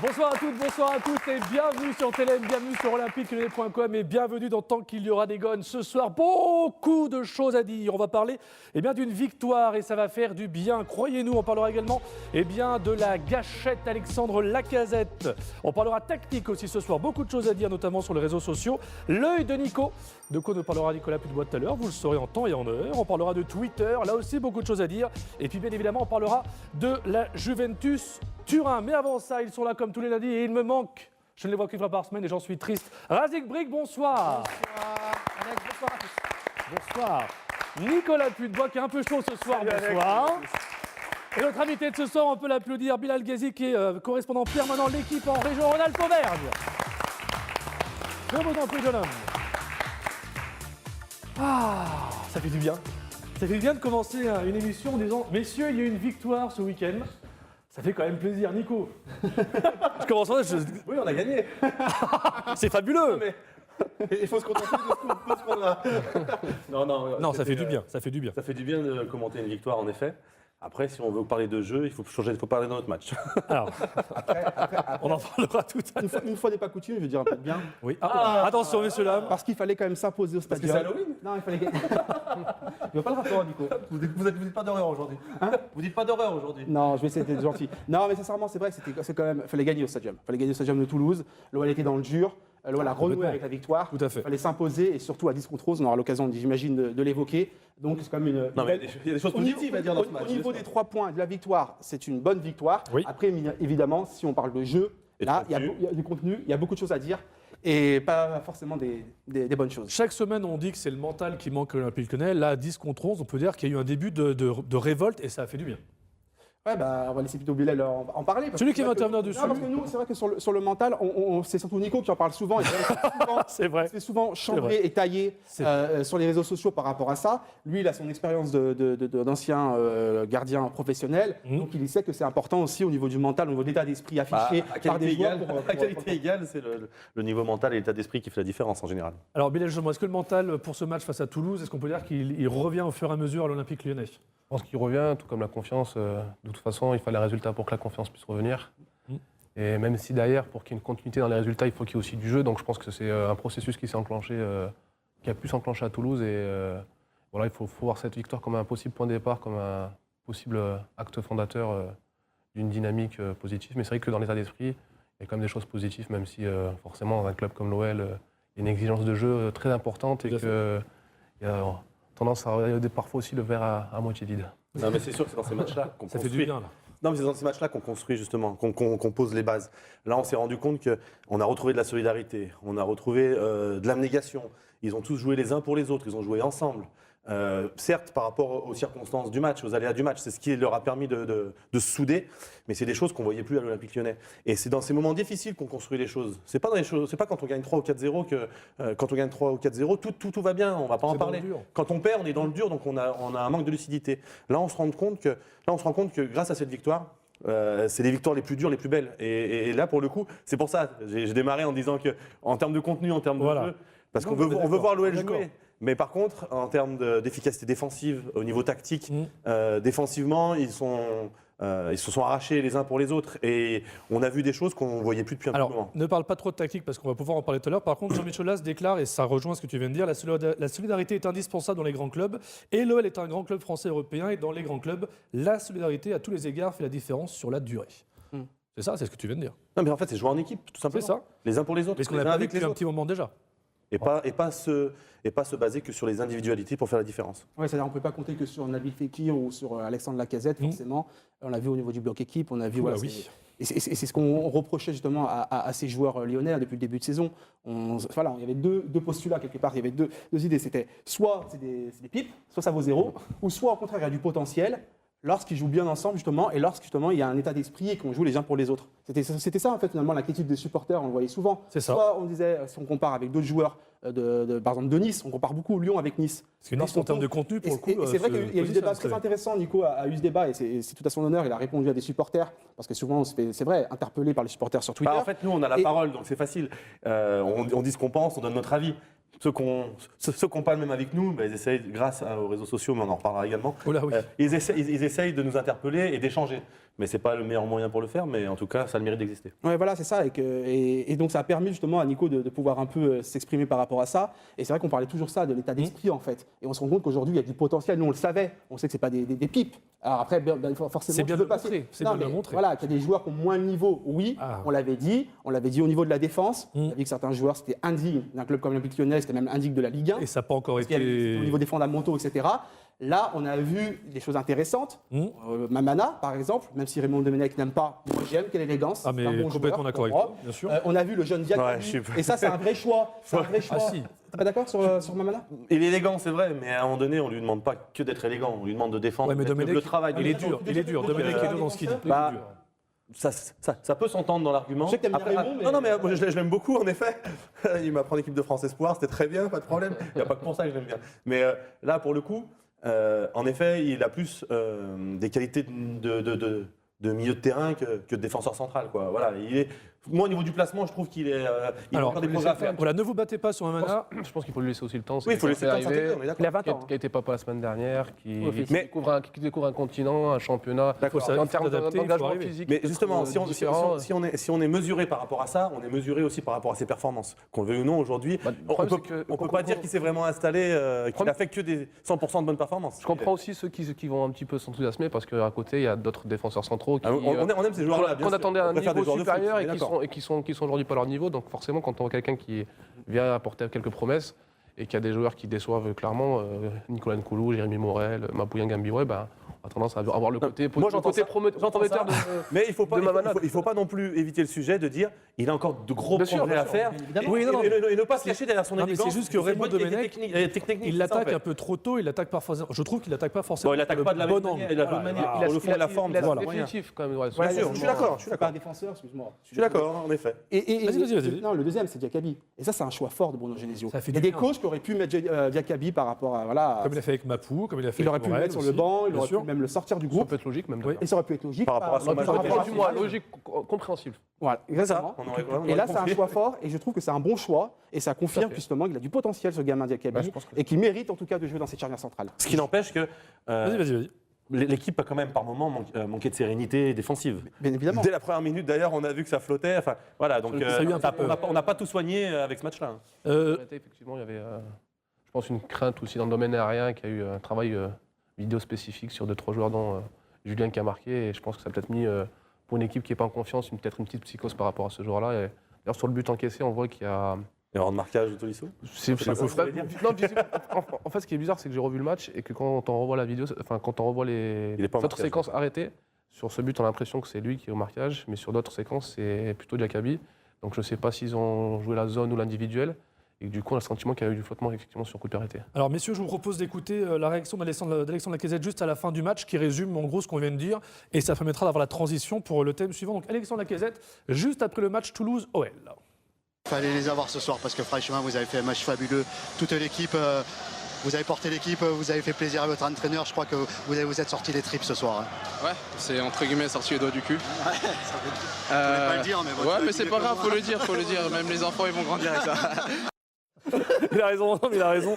Bonsoir à toutes, bonsoir à tous et bienvenue sur TLM, bienvenue sur olympiquelyonnais.com et bienvenue dans Tant qu'il y aura des gones. Ce soir, beaucoup de choses à dire. On va parler d'une victoire et ça va faire du bien. Croyez-nous, on parlera également de la gâchette Alexandre Lacazette. On parlera tactique aussi ce soir. Beaucoup de choses à dire, notamment sur les réseaux sociaux. L'œil de Nico. De quoi nous parlera Nicolas Pudebois tout à l'heure. Vous le saurez en temps et en heure. On parlera de Twitter. Là aussi, beaucoup de choses à dire. Et puis, bien évidemment, on parlera de la Juventus Turin. Mais avant ça, ils sont là comme tous les lundis et il me manque. Je ne les vois qu'une fois par semaine et j'en suis triste. Razik Brick, bonsoir. Bonsoir. Alex, bonsoir à tous. Bonsoir. Nicolas Pudebois qui est un peu chaud ce soir. Salut, bonsoir. Alex. Et notre invité de ce soir, on peut l'applaudir, Bilal Ghazi qui est correspondant permanent de l'équipe en région Rhône-Alpes-Auvergne. Je vous en prie, jeune homme. Ah, ça fait du bien. Ça fait du bien de commencer une émission en disant « Messieurs, il y a eu une victoire ce week-end ». Ça fait quand même plaisir, Nico. Je commence en Oui, on a gagné. C'est fabuleux. Mais il faut se contenter de ce qu'on a. Non, ça fait du bien, ça fait du bien. Ça fait du bien de commenter une victoire, en effet. Après, si on veut parler de jeu, il faut parler d'un autre match. Alors, on en parlera tout à l'heure. Une fois n'est pas coutume, je vais dire un peu de bien. Oui. Attention, messieurs, dames. Parce qu'il fallait quand même s'imposer au Parce que stadium. c'est Halloween. Non, il fallait gagner. Il n'y a pas le rapport, Nico. Vous dites pas d'horreur aujourd'hui. Vous dites pas d'horreur aujourd'hui. Non, je vais essayer d'être gentil. Non, mais sincèrement, c'est vrai que c'est quand même. Il fallait gagner au stadium. Il fallait gagner au stadium de Toulouse. L'OL était dans le dur. L'OL a renoué avec la victoire. Tout à fait. Il fallait s'imposer et surtout à 10 contre 11. On aura l'occasion, j'imagine, de l'évoquer. Donc, c'est quand même une. Non, mais il y a des choses positives à dire dans ce match. Au niveau des 3 points de la victoire, c'est une bonne victoire. Oui. Après, évidemment, si on parle de jeu, Et là, de il y a du contenu, il y a beaucoup de choses à dire et pas forcément des bonnes choses. Chaque semaine, on dit que c'est le mental qui manque à l'Olympique Lyonnais. Là, 10 contre 11, on peut dire qu'il y a eu un début de révolte et ça a fait du bien. Ouais, on va laisser plutôt Bilal en parler. Celui qui va c'est vrai intervenir que- dessus. Non, parce que nous, c'est vrai que sur le mental, c'est surtout Nico qui en parle souvent. Et C'est vrai. c'est souvent chambré et taillé sur les réseaux sociaux par rapport à ça. Lui, il a son expérience d'ancien gardien professionnel. Donc, il sait que c'est important aussi au niveau du mental, au niveau de l'état d'esprit affiché par des joueurs. À qualité égale, c'est le niveau mental et l'état d'esprit qui fait la différence en général. Alors, Bilal, est-ce que le mental pour ce match face à Toulouse, est-ce qu'on peut dire qu'il revient au fur et à mesure à l'Olympique Lyonnais ? Je pense qu'il revient, tout comme la confiance. De toute façon, il fallait les résultats pour que la confiance puisse revenir. Et même si derrière, pour qu'il y ait une continuité dans les résultats, il faut qu'il y ait aussi du jeu. Donc je pense que c'est un processus qui s'est enclenché, qui a pu s'enclencher à Toulouse. Et voilà, il faut voir cette victoire comme un possible point de départ, comme un possible acte fondateur d'une dynamique positive. Mais c'est vrai que dans l'état d'esprit, il y a quand même des choses positives, même si forcément, dans un club comme l'OL, il y a une exigence de jeu très importante et qu'il y a tendance à regarder parfois aussi le verre à moitié vide. Non, mais c'est sûr que c'est dans ces matchs-là qu'on Ça fait du construit. bien, là. Non, mais c'est dans ces matchs-là qu'on construit justement, qu'on pose les bases. Là, on s'est rendu compte qu'on a retrouvé de la solidarité, on a retrouvé de l'abnégation. Ils ont tous joué les uns pour les autres, ils ont joué ensemble. Certes, par rapport aux circonstances du match, aux aléas du match, c'est ce qui leur a permis de se souder, mais c'est des choses qu'on ne voyait plus à l'Olympique Lyonnais. Et c'est dans ces moments difficiles qu'on construit les choses. C'est pas quand on gagne 3 ou 4-0 quand on gagne 3 ou 4-0, tout va bien, on ne va pas en parler. Quand on perd, on est dans le dur, donc on a un manque de lucidité. Là, on se rend compte que grâce à cette victoire, c'est les victoires les plus dures, les plus belles. Et là, pour le coup, c'est pour ça. J'ai démarré en disant qu'en termes de contenu, en termes de jeu, parce qu'on veut voir l'OL jouer. Mais par contre, en termes d'efficacité défensive, au niveau tactique, défensivement, ils se sont arrachés les uns pour les autres. Et on a vu des choses qu'on ne voyait plus depuis un petit moment. Alors, ne parle pas trop de tactique parce qu'on va pouvoir en parler tout à l'heure. Par contre, Jean-Michel Aulas déclare, et ça rejoint ce que tu viens de dire, la solidarité est indispensable dans les grands clubs. Et l'OL est un grand club français européen. Et dans les grands clubs, la solidarité, à tous les égards, fait la différence sur la durée. C'est ça, c'est ce que tu viens de dire. Non, mais en fait, c'est jouer en équipe, tout simplement. C'est ça. Les uns pour les autres. Mais ce qu'on les a uns pas vu avec depuis les un autres. petit moment déjà. Et pas se baser que sur les individualités pour faire la différence. Ouais, c'est-à-dire on ne peut pas compter que sur Nabil Fekir ou sur Alexandre Lacazette, forcément. On l'a vu au niveau du bloc équipe, on a vu. Voilà, oui. Et c'est ce qu'on reprochait justement à ces joueurs lyonnais depuis le début de saison. Il y avait deux postulats quelque part, il y avait deux idées. C'était soit c'est des pipes, soit ça vaut zéro, ou soit au contraire il y a du potentiel lorsqu'ils jouent bien ensemble justement, et lorsqu'il y a un état d'esprit et qu'on joue les uns pour les autres. C'était ça en fait finalement la critique des supporters, on le voyait souvent. C'est ça. Soit on disait, si on compare avec d'autres joueurs, par exemple de Nice, on compare beaucoup Lyon avec Nice. Parce que Nice, en termes de contenu, pour le coup, Et c'est vrai qu'il y a eu se des débats positionne très intéressants, Nico a eu ce débat, et c'est tout à son honneur, il a répondu à des supporters, parce que souvent, c'est vrai, interpellé par les supporters sur Twitter. En fait, nous, on a la parole, donc c'est facile. On dit ce qu'on pense, on donne notre avis. Ceux qui n'ont pas le même avec nous, ils essayent, grâce aux réseaux sociaux, mais on en reparlera également, Oh là, oui. ils essayent de nous interpeller et d'échanger. mais c'est pas le meilleur moyen pour le faire, mais en tout cas, ça a le mérite d'exister. Ouais, voilà, c'est ça. Et donc, ça a permis justement à Nico de pouvoir un peu s'exprimer par rapport à ça. Et c'est vrai qu'on parlait toujours ça, de l'état d'esprit, en fait. Et on se rend compte qu'aujourd'hui, il y a du potentiel. Nous, on le savait. On sait que c'est pas des pipes. Alors après, forcément, C'est bien tu veux de le passer. montrer, c'est Non, bien de le mais montrer. Voilà, qu'il y a des joueurs qui ont moins de niveau. Oui, Ah. on l'avait dit. On l'avait dit au niveau de la défense. On a dit que certains joueurs, c'était indigne d'un club comme l'Olympique Lyonnais, c'était même indigne de la Ligue 1. Et ça n'a pas encore Parce qu'il y avait- c'était été. au niveau des fondamentaux, etc. Là, on a vu des choses intéressantes. Mamana, par exemple, même si Raymond Domenech n'aime pas, moi j'aime, quelle élégance. Ah, c'est un mais bon complètement joueur, d'accord avec pour toi, moi. bien sûr. On a vu le jeune Diaby. Ouais, je suis- Et ça, c'est un vrai choix. C'est un vrai choix. Ah, si. T'es pas d'accord sur Mamana? Il est élégant, c'est vrai, mais à un moment donné, on lui demande pas que d'être élégant, on lui demande de défendre, Ouais, mais de mettre Domenech, le travail. il est dur. Il est dur. Domenech est dur dans ce qu'il dit. Il est Bah, dur. Ça peut s'entendre dans l'argument. Je sais que t'aimes bien Après, Raymond, mais- Non, mais moi, je l'aime beaucoup, en effet. Il m'a pris en équipe de France Espoir, c'était très bien, pas de problème. Il n'y a pas que pour ça que je l'aime bien. Mais là, pour le coup, en effet, il a plus des qualités de milieu de terrain que de défenseur central, quoi. Voilà, moi, au niveau du placement, je trouve qu'il est. Il a Alors, encore des progrès à faire. voilà, ne vous battez pas sur Mamana. Je pense qu'il faut lui laisser aussi le temps. Oui, il faut laisser le temps de s'intégrer, on est Il a d'accord. 20 ans. Qui était papa la semaine dernière, Oui, mais- qui découvre un continent, un championnat. D'accord. ça- Et en faut termes s'adapter, il faut d'engagement arriver. physique, Mais peut-être, justement, si différent. on est mesuré par rapport à ça, on est mesuré aussi par rapport à ses performances. Qu'on le veuille ou non, aujourd'hui, Bah, le on problème, peut, c'est que- on peut pas dire qu'il s'est vraiment installé, qu'il Problème- a fait que des 100% de bonnes performances. Je comprends aussi ceux qui vont un petit peu s'enthousiasmer parce qu'à côté, il y a d'autres défenseurs centraux qui, Ah, on aime ces joueurs-là. bien qu'on sûr. attendait à On un préfère des niveau joueurs de foot, supérieur on est et qui sont aujourd'hui pas à leur niveau. Donc forcément, quand on voit quelqu'un qui vient apporter quelques promesses et qu'il y a des joueurs qui déçoivent clairement, Nicolas Nkoulou, Jérémy Morel, Mabouya Gambioué, bah, on a tendance à avoir le côté, Moi, j'entends ça. prometteur J'entends de... Mais il faut Mamana. pas non plus éviter le sujet de dire il a encore de gros Bien sûr, progrès bien à sûr, faire. évidemment. Oui, non, non, Et ne pas se cacher derrière son Non, mais élégance. c'est juste que Raymond Domenech, il l'attaque un peu trop tôt, il l'attaque pas forcément. Je trouve qu'il l'attaque pas forcément. Bon, il attaque le pas de la bon même angle. manière. Il a la bonne Voilà, manière. voilà. Pour le fond et la forme, Il a c'est voilà. pas moyen. définitif quand même. Ouais, Bien sûr, je suis d'accord. Je suis pas un défenseur, excuse-moi. Je suis d'accord, en effet. Vas-y. Non, le deuxième, c'est Diakaby. Et ça, c'est un choix fort de Bruno Genesio. Ça fait Il y a du des bien. coachs qui auraient pu mettre Diakaby par rapport à. Voilà, Comme il a fait avec Mapou, comme il a fait il avec aurait pu le Morel mettre sur aussi, le banc, il bien aurait sûr. pu même le sortir du Ça groupe. peut être logique même. Oui. Et ça aurait pu être logique. Par rapport à son match de Du moins, logique, compréhensible. Voilà, exactement. On aurait- on Et aurait là, c'est un compris. choix fort et je trouve que c'est un bon choix et ça confirme fait. justement qu'il a du potentiel, ce gamin Diakaby, Bah, je pense que- et qu'il mérite en tout cas de jouer dans cette charnière centrale. Ce qui n'empêche que Vas-y. l'équipe a quand même par moments manqué de sérénité défensive. Bien évidemment. Dès la première minute, d'ailleurs, on a vu que ça flottait. Enfin, voilà, donc Ça a eu un peu peur. on n'a pas tout soigné avec ce match-là. hein. Effectivement, il y avait, je pense, une crainte aussi dans le domaine aérien, qui a eu un travail vidéo spécifique sur 2-3 joueurs, dont Julien qui a marqué. Et je pense que ça a peut-être mis, pour une équipe qui n'est pas en confiance, peut-être une petite psychose par rapport à ce joueur-là. Et d'ailleurs, sur le but encaissé, on voit qu'il y a. Erreur de marquage de Tolisso. C'est pas ça que vous voulez dire non, en fait, ce qui est bizarre, c'est que j'ai revu le match et que quand on revoit la vidéo, enfin, quand on revoit les Il est pas en autres marquage. séquences arrêtées, sur ce but, on a l'impression que c'est lui qui est au marquage, mais sur d'autres séquences, c'est plutôt Diakaby. Donc je ne sais pas s'ils ont joué la zone ou l'individuel. Et que, du coup, on a le sentiment qu'il y a eu du flottement effectivement sur coup de pied arrêté. Alors, messieurs, je vous propose d'écouter la réaction d'Alexandre Lacazette juste à la fin du match, qui résume en gros ce qu'on vient de dire, et ça permettra d'avoir la transition pour le thème suivant. Donc, Alexandre Lacazette, juste après le match Toulouse-OL. Fallait les avoir ce soir parce que franchement vous avez fait un match fabuleux. Toute l'équipe, vous avez porté l'équipe, vous avez fait plaisir à votre entraîneur. Je crois que vous êtes sortis les tripes ce soir. hein. Ouais, c'est entre guillemets sorti les doigts du cul. Je voulais pas le dire, mais bon, tu ouais, l'as mais dit c'est mieux pas que grave, moi. faut le dire. Même les enfants, ils vont grandir avec ça. Il a raison, non, mais il a raison.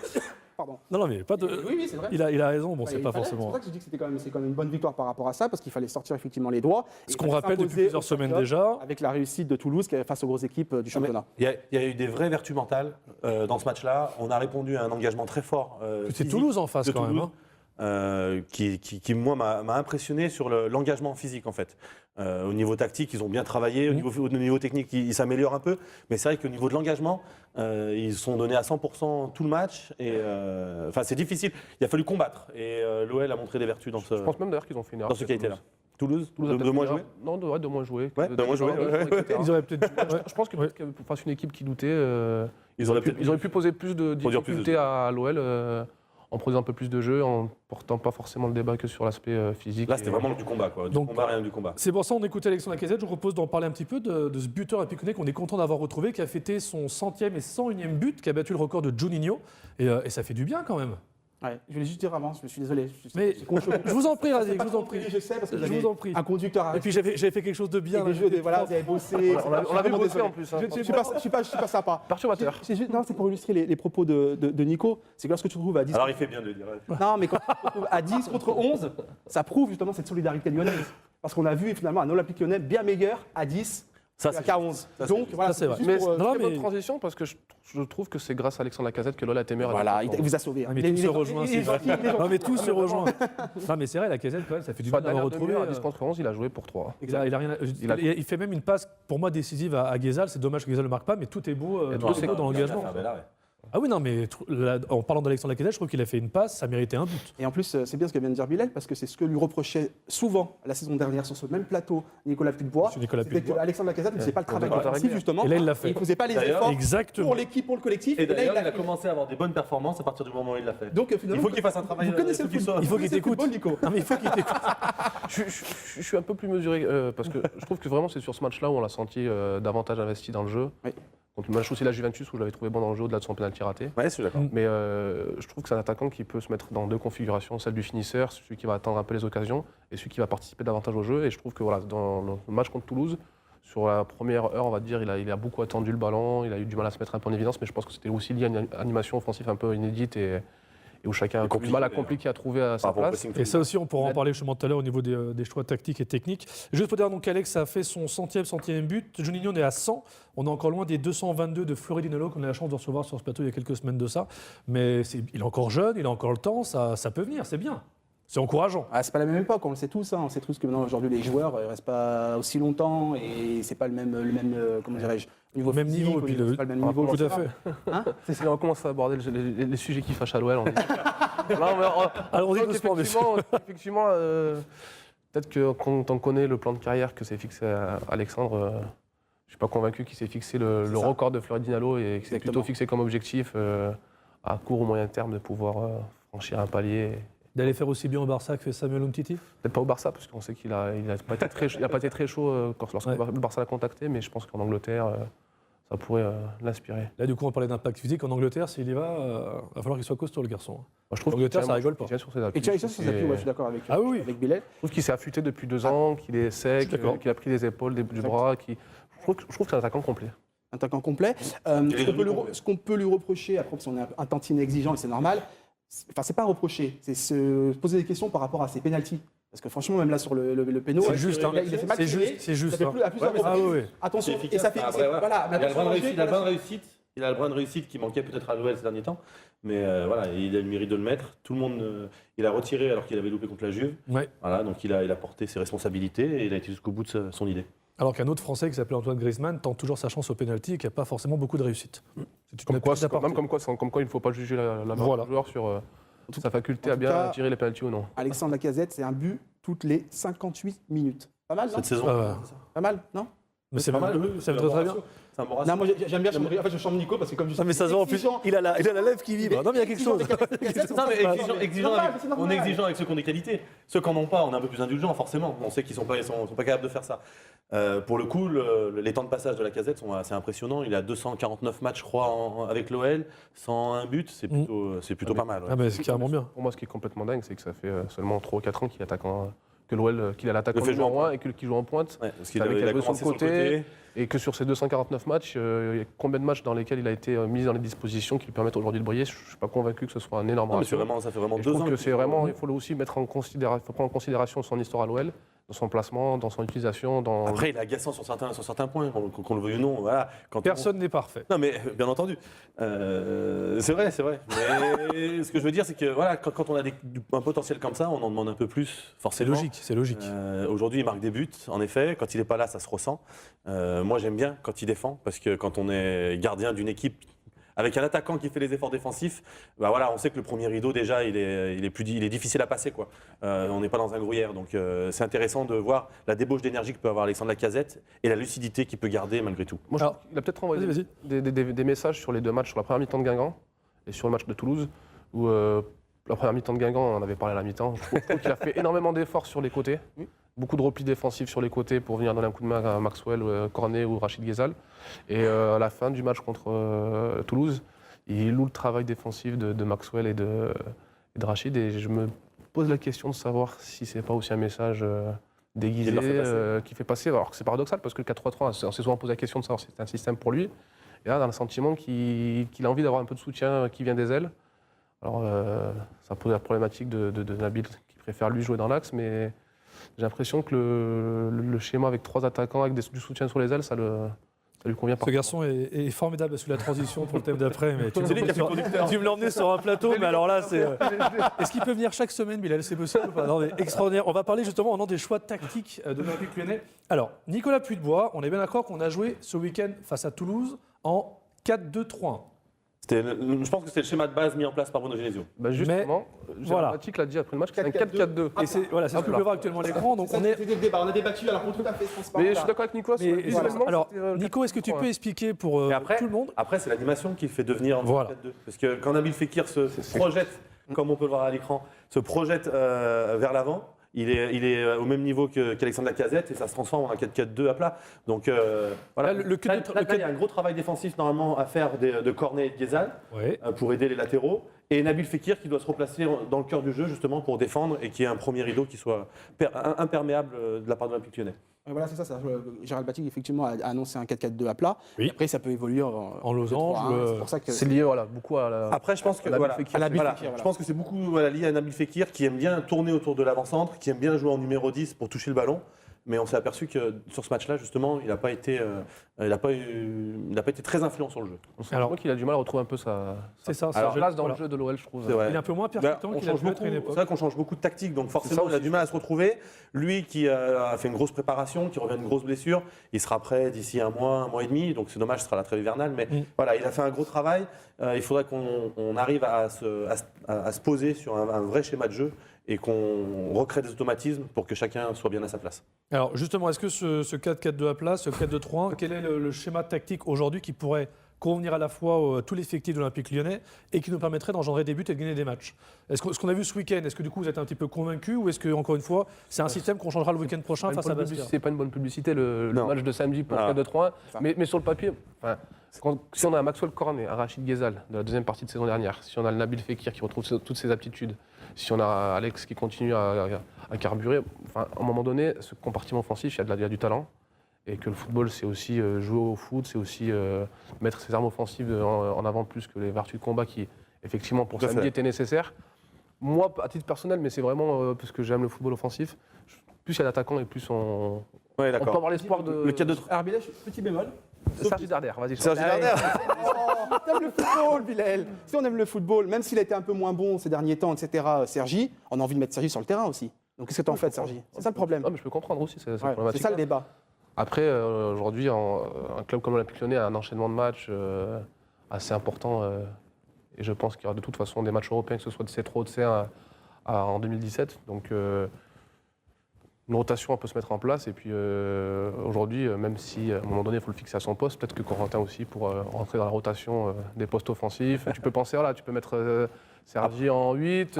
Pardon. Non, mais pas de. Oui, c'est vrai. Il a raison, bon, Ouais, c'est il pas fallait. forcément. C'est pour ça que je dis que c'est quand même une bonne victoire par rapport à ça, parce qu'il fallait sortir effectivement les doigts. Ce Et qu'on il fallait rappelle depuis s'imposer plusieurs au semaines championnat déjà. avec la réussite de Toulouse qui est face aux grosses équipes du championnat. Il y a eu des vraies vertus mentales dans ce match-là. On a répondu à un engagement très fort. C'est physique Toulouse en face de quand même. Toulouse, qui moi, m'a impressionné sur l'engagement physique, en fait. Au niveau tactique, ils ont bien travaillé. Au niveau technique, ils s'améliorent un peu. Mais c'est vrai qu'au niveau de l'engagement, ils se sont donnés à 100% tout le match. Et enfin, c'est difficile. Il a fallu combattre. Et l'OL a montré des vertus dans Je pense même d'ailleurs qu'ils ont fait une erreur. dans ce qualité-là. Toulouse, Toulouse a de peut-être moins fait une joué. erreur. Non, de moins joué. Ouais, de moins joué, ouais. Ils auraient peut-être. Ouais. Je pense que face à une équipe qui doutait, Ils auraient peut-être ils auraient pu poser plus de Produire plus de difficultés à l'OL en produisant un peu plus de jeu, en portant pas forcément le débat que sur l'aspect physique. Là, c'était Et, vraiment du combat, quoi. Du Donc- combat, rien du combat. C'est pour ça qu'on écoutait Alexandre Lacazette. Je vous propose d'en parler un petit peu de ce buteur à Piconnet qu'on est content d'avoir retrouvé, qui a fêté son 100e et 101e but, qui a battu le record de Juninho. Et ça fait du bien quand même. Ouais, je voulais juste dire avant, je suis désolé. Mais je vous en prie, Razik, je vous en prie. Je sais parce que Je j'avais vous en prie. un conducteur à Et puis j'avais fait quelque chose de bien. et des là, jeux, j'étais voilà, propre. vous avez bossé. On l'avait Vraiment bossé désolé. en plus. hein. Je suis pas sympa. Perturbateur. Non, c'est pour illustrer les propos de Nico. C'est que lorsque tu te retrouves à 10 Alors, il fait bien de le dire. Non, mais quand tu te retrouves à 10 contre 11, ça prouve justement cette solidarité lyonnaise. parce qu'on a vu finalement un Olympique Lyonnais bien meilleur à 10 qu'à 11. Donc voilà, c'est vrai. juste Mais pour, non, très mais- bonne transition parce que je trouve que c'est grâce à Alexandre Lacazette que l'OL a été meilleur. voilà, il vous a sauvé. Ah, mais tout se rejoint, c'est vrai. Non, mais tout se rejoint. Non, mais c'est vrai, la casette, quand même, ça fait du bien d'avoir retrouvé. À 10 contre 11, il a joué pour 3. Il fait même une passe, pour moi, décisive à Guézal. C'est dommage que Guézal ne le marque pas, mais tout est beau, tout est beau dans l'engagement. Ah oui, non, mais là, en parlant d'Alexandre Lacazette, je trouve qu'il a fait une passe, ça méritait un but. Et en plus, c'est bien ce que vient de dire Bilal, parce que c'est ce que lui reprochait souvent la saison dernière sur ce même plateau Nicolas Putbois. Monsieur Nicolas C'était Putbois. qu'Alexandre Lacazette ne faisait pas le travail Contre défensif, Tarek. justement. Et là, il l'a fait. Il ne faisait pas les D'ailleurs, efforts Exactement. pour l'équipe, pour le collectif. Et là, d'ailleurs, il a a commencé à avoir des bonnes performances à partir du moment où il l'a fait. Donc, finalement, Il faut qu'il fasse un travail. Vous connaissez le qu'il football. soit- Il faut qu'il Vous connaissez le t'écoute. football, Nico. Non, mais il faut qu'il t'écoute. Je suis un peu plus mesuré parce que je trouve que vraiment c'est sur ce match-là où on l'a senti davantage investi dans le jeu. Oui. Contre le match aussi la Juventus où je l'avais trouvé bon dans le jeu au-delà de son pénalty raté. Ouais, je suis d'accord. Mais je trouve que c'est un attaquant qui peut se mettre dans deux configurations, celle du finisseur, celui qui va attendre un peu les occasions, et celui qui va participer davantage au jeu. Et je trouve que voilà, dans le match contre Toulouse, sur la première heure, on va dire, il a beaucoup attendu le ballon, il a eu du mal à se mettre un peu en évidence, mais je pense que c'était aussi lié à une animation offensive un peu inédite et où chacun a eu du mal à compliquer à trouver à sa place. Et ça aussi, on pourra en parler justement tout à l'heure au niveau des choix tactiques et techniques. Juste pour dire donc Alex a fait son centième but. Juninho, on est à 100. On est encore loin des 222 de Fleury Dinello qu'on a la chance de recevoir sur ce plateau il y a quelques semaines de ça. Mais il est encore jeune, il a encore le temps, ça peut venir, c'est bien. C'est encourageant. Ah, c'est pas la même époque, on le sait tous. On sait tous que maintenant, aujourd'hui, les joueurs ne restent pas aussi longtemps et c'est pas le même comment dirais-je, niveau Même physique, niveau, et puis c'est pas le même niveau. Tout à etc. fait. Si on commence à aborder les sujets qui fâchent à l'OL, on dit. Non, mais Alors on dit donc, doucement, monsieur. effectivement, peut-être que quand on connaît le plan de carrière que s'est fixé à Alexandre, je suis pas convaincu qu'il s'est fixé le ça. record de Fleury Dinello et que c'est Exactement. plutôt fixé comme objectif à court ou moyen terme de pouvoir franchir un palier. D'aller faire aussi bien au Barça que fait Samuel Umtiti. Peut-être pas au Barça, parce qu'on sait qu'il a pas été très, il a pas été très chaud lorsque Ouais. le Barça l'a contacté, mais je pense qu'en Angleterre, ça pourrait l'inspirer. Là, du coup, on parlait d'impact physique. En Angleterre, s'il y va, va falloir qu'il soit costaud, le garçon. Moi, je trouve L'Angleterre, qu'il ça tient- rigole pas. il tient sur ses appuis. Et tiens, ça, c'est ça, je suis d'accord avec, Ah oui. avec Bilal. Je trouve qu'il s'est affûté depuis 2 ans, qu'il est sec, Je suis d'accord. qu'il a pris les épaules, du bras. Je trouve que c'est un attaquant complet. Un attaquant complet. Ce qu'on peut lui reprocher, après, parce qu'on est un tantinet exigeant et c'est normal, c'est pas reprocher, c'est se poser des questions par rapport à ses pénaltys. Parce que franchement, même là sur le péno, C'est juste, hein. il a fait mal C'est tiré, juste, c'est juste, ça fait hein. plus- à plusieurs Ah reprises. oui, oui. Attention, C'est et ça fait. efficace. c'est- Après, voilà, mais Il a le attention, brin de danger, réussite, il a le voilà. brin de réussite. Il a le brin de réussite qui manquait peut-être à l'OL ces derniers temps. Mais voilà, il a le mérite de le mettre. Tout le monde, il a retiré alors qu'il avait loupé contre la Juve. Ouais. Voilà, donc il a porté ses responsabilités et il a été jusqu'au bout de son idée. Alors qu'un autre Français qui s'appelait Antoine Griezmann tente toujours sa chance au pénalty et qui n'a pas forcément beaucoup de réussite. C'est Comme quoi, petite aparté. même comme quoi, il ne faut pas juger la main Voilà. du joueur sur sa faculté en à tout bien cas, tirer les pénaltys ou non. Alexandre Lacazette, c'est un but toutes les 58 minutes. Pas mal, non? Cette saison. Ah ouais. Pas mal, non? Mais c'est pas mal. ça me très très bien. C'est un bon ratio. Non, moi j'aime bien. En fait, je chante Nico parce que comme je Non, mais ça se voit en plus. exigeant, Il a la lèvre qui vibre. Non, mais il y a quelque chose. Non, mais exigeant normal, avec, c'est normal. on est exigeant avec ceux qui ont des qualités. Ceux qui n'en ont pas, on est un peu plus indulgents, forcément. On sait qu'ils ne sont pas capables de faire ça. Pour le coup, les temps de passage de Lacazette sont assez impressionnants. Il a 249 matchs, je crois, avec l'OL, 101 buts. C'est plutôt pas mal. Ouais. Ah, mais c'est carrément bien. Pour moi, ce qui est complètement dingue, c'est que ça fait seulement 3 ou 4 ans qu'il attaque que l'OL, qu'il a l'attaquant Le fait jouer en numéro 1 et qu'il joue en pointe. Ouais, parce qu'il Avec il a Alves sur commencé le sur le côté. Et que sur ces 249 matchs, il y a combien de matchs dans lesquels il a été mis dans les dispositions qui lui permettent aujourd'hui de briller? Je ne suis pas convaincu que ce soit un énorme Non, mais ratio. ça fait vraiment Et je 2 trouve ans. que c'est vraiment, il faut aussi mettre en considération, faut prendre en considération son histoire à l'OL, dans son placement, dans son utilisation, dans. Après, il est agaçant sur certains points, qu'on le veuille ou non. Voilà. Quand Personne n'est parfait. Non, mais bien entendu. C'est vrai. Mais ce que je veux dire, c'est que voilà, quand on a un potentiel comme ça, on en demande un peu plus, C'est forcément. logique, c'est logique. Aujourd'hui, il marque des buts, en effet. Quand il n'est pas là, ça se ressent. Moi, j'aime bien quand il défend, parce que quand on est gardien d'une équipe avec un attaquant qui fait les efforts défensifs, bah voilà, on sait que le premier rideau, déjà, il est difficile à passer, quoi. On n'est pas dans un gruyère. Donc, c'est intéressant de voir la débauche d'énergie que peut avoir Alexandre Lacazette et la lucidité qu'il peut garder malgré tout. Moi, je Alors, trouve qu'il a peut-être envoyé vas-y. des messages sur les 2 matchs, sur la première mi-temps de Guingamp et sur le match de Toulouse, où la première mi-temps de Guingamp, on en avait parlé à la mi-temps. Je trouve qu'il a fait énormément d'efforts sur les côtés, beaucoup de replis défensifs sur les côtés pour venir donner un coup de main à Maxwell, Cornet ou Rachid Ghezal. Et à la fin du match contre Toulouse, il loue le travail défensif de Maxwell et de Rachid. Et je me pose la question de savoir si c'est pas aussi un message déguisé Il leur fait passer. qui fait passer. Alors que c'est paradoxal parce que le 4-3-3, on s'est souvent posé la question de savoir si c'est un système pour lui. Et là, dans le sentiment qu'il a envie d'avoir un peu de soutien qui vient des ailes. Alors, ça pose la problématique de Nabil qui préfère lui jouer dans l'axe, mais j'ai l'impression que le schéma avec 3 attaquants, avec du soutien sur les ailes, ça lui convient pas. Ce garçon est formidable sur la transition pour le thème d'après. Mais tu C'est lui qui a fait le conducteur. me l'as emmené sur un plateau, mais alors là, c'est. Est-ce qu'il peut venir chaque semaine, Bilal? C'est possible ou pas? Non, mais extraordinaire. On va parler justement des choix tactiques de l'Olympique Lyonnais. Alors, Nicolas Puytebois, on est bien d'accord qu'on a joué ce week-end face à Toulouse en 4-2-3-1. Je pense que c'est le schéma de base mis en place par Bruno Genesio. Bah justement, voilà. Gérard Matic l'a dit après le match, c'est un 4-4-2. 4-4-2. Et c'est ce que peut voir actuellement à l'écran. Donc on est. C'était le débat, on a débattu, alors pour tout à fait transparent. Mais je suis d'accord avec Nicolas, Mais, visuellement, alors, c'était, le Nico, est-ce que tu 4-3-3, peux expliquer pour Et après, tout le monde? Après, c'est l'animation qui fait devenir un Voilà. 4-4-2. Parce que quand Nabil Fekir se projette, comme on peut le voir à l'écran, se projette vers l'avant, il est au même niveau qu'Alexandre Lacazette et ça se transforme en un 4-4-2 à plat. Donc voilà. Là, Là, il y a un gros travail défensif normalement à faire de Cornet et de Guézal Ouais. pour aider les latéraux. Et Nabil Fekir qui doit se replacer dans le cœur du jeu justement pour défendre et qui ait un premier rideau qui soit imperméable de la part de l'Olympique Lyonnais. Voilà, c'est ça. Gérald Batic, effectivement, a annoncé un 4-4-2 à plat. Oui. Après, ça peut évoluer en losange, 2-3-1. C'est pour ça que C'est lié beaucoup à la. Après, je pense que Nabil voilà, Fekir. à Nabil voilà, Fekir, voilà. je pense que c'est beaucoup lié à Nabil Fekir qui aime bien tourner autour de l'avant-centre, qui aime bien jouer en numéro 10 pour toucher le ballon. Mais on s'est aperçu que sur ce match-là, justement, il n'a pas été très influent sur le jeu. Alors- Je crois qu'il a du mal à retrouver un peu sa C'est ça. Alors, place dans voilà. le jeu de l'OL, je trouve. C'est vrai. Il est un peu moins Bah, percutant on qu'il a change pu être beaucoup. à une C'est époque. vrai qu'on change beaucoup de tactique, donc forcément ça il a aussi. du mal à se retrouver. Lui qui a fait une grosse préparation, qui revient d'une grosse blessure, il sera prêt d'ici un mois et demi. Donc c'est dommage, ce sera la trêve hivernale, mais voilà, il a fait un gros travail. Il faudrait qu'on arrive à se poser sur un vrai schéma de jeu et qu'on recrée des automatismes pour que chacun soit bien à sa place. Alors justement, est-ce que ce 4-4-2 à plat, ce 4-2-3-1, quel est le schéma tactique aujourd'hui qui pourrait convenir à la fois à tout l'effectif de l'Olympique Lyonnais et qui nous permettrait d'engendrer des buts et de gagner des matchs? Est-ce qu'on a vu ce week-end, est-ce que du coup vous êtes un petit peu convaincu ou est-ce que, encore une fois, c'est un système qu'on changera le week-end prochain face à Bastia? C'est pas une bonne publicité le Non. match de samedi pour Ah. 4-2-3-1. Mais sur le papier, enfin, si on a un Maxwell Cornet, un Rachid Ghezal de la deuxième partie de saison dernière, si on a le Nabil Fekir qui retrouve toutes ses aptitudes, si on a Alex qui continue à carburer, enfin, à un moment donné, ce compartiment offensif, il y a du talent. Et que le football, c'est aussi jouer au foot, c'est aussi mettre ses armes offensives en avant plus que les vertus de combat qui, effectivement, pour Tout à samedi fait. étaient nécessaires. Moi, à titre personnel, mais c'est vraiment parce que j'aime le football offensif, plus il y a d'attaquants et plus on Oui, peut d'accord. avoir l'espoir de. Le 4-2-3. Alors, Bilal, petit bémol. Sergi Darder, vas-y. Sergi Darder. Oh, t'aimes le football, Bilal. Si on aime le football, même s'il a été un peu moins bon ces derniers temps, etc., Sergi, on a envie de mettre Sergi sur le terrain aussi. Donc qu'est-ce que t'en fais de Sergi? C'est ça le problème. Non, mais je peux comprendre aussi, c'est Ouais, problématique. c'est ça le débat. Après, aujourd'hui, un club comme l'Olympique Lyonnais a un enchaînement de matchs assez important. Et je pense qu'il y aura de toute façon des matchs européens, que ce soit de C3 ou de C1 en 2017. Donc, une rotation peut se mettre en place. Et puis, aujourd'hui, même si à un moment donné, il faut le fixer à son poste, peut-être que Corentin aussi pour rentrer dans la rotation des postes offensifs. Tu peux penser, voilà, tu peux mettre Sergi en 8,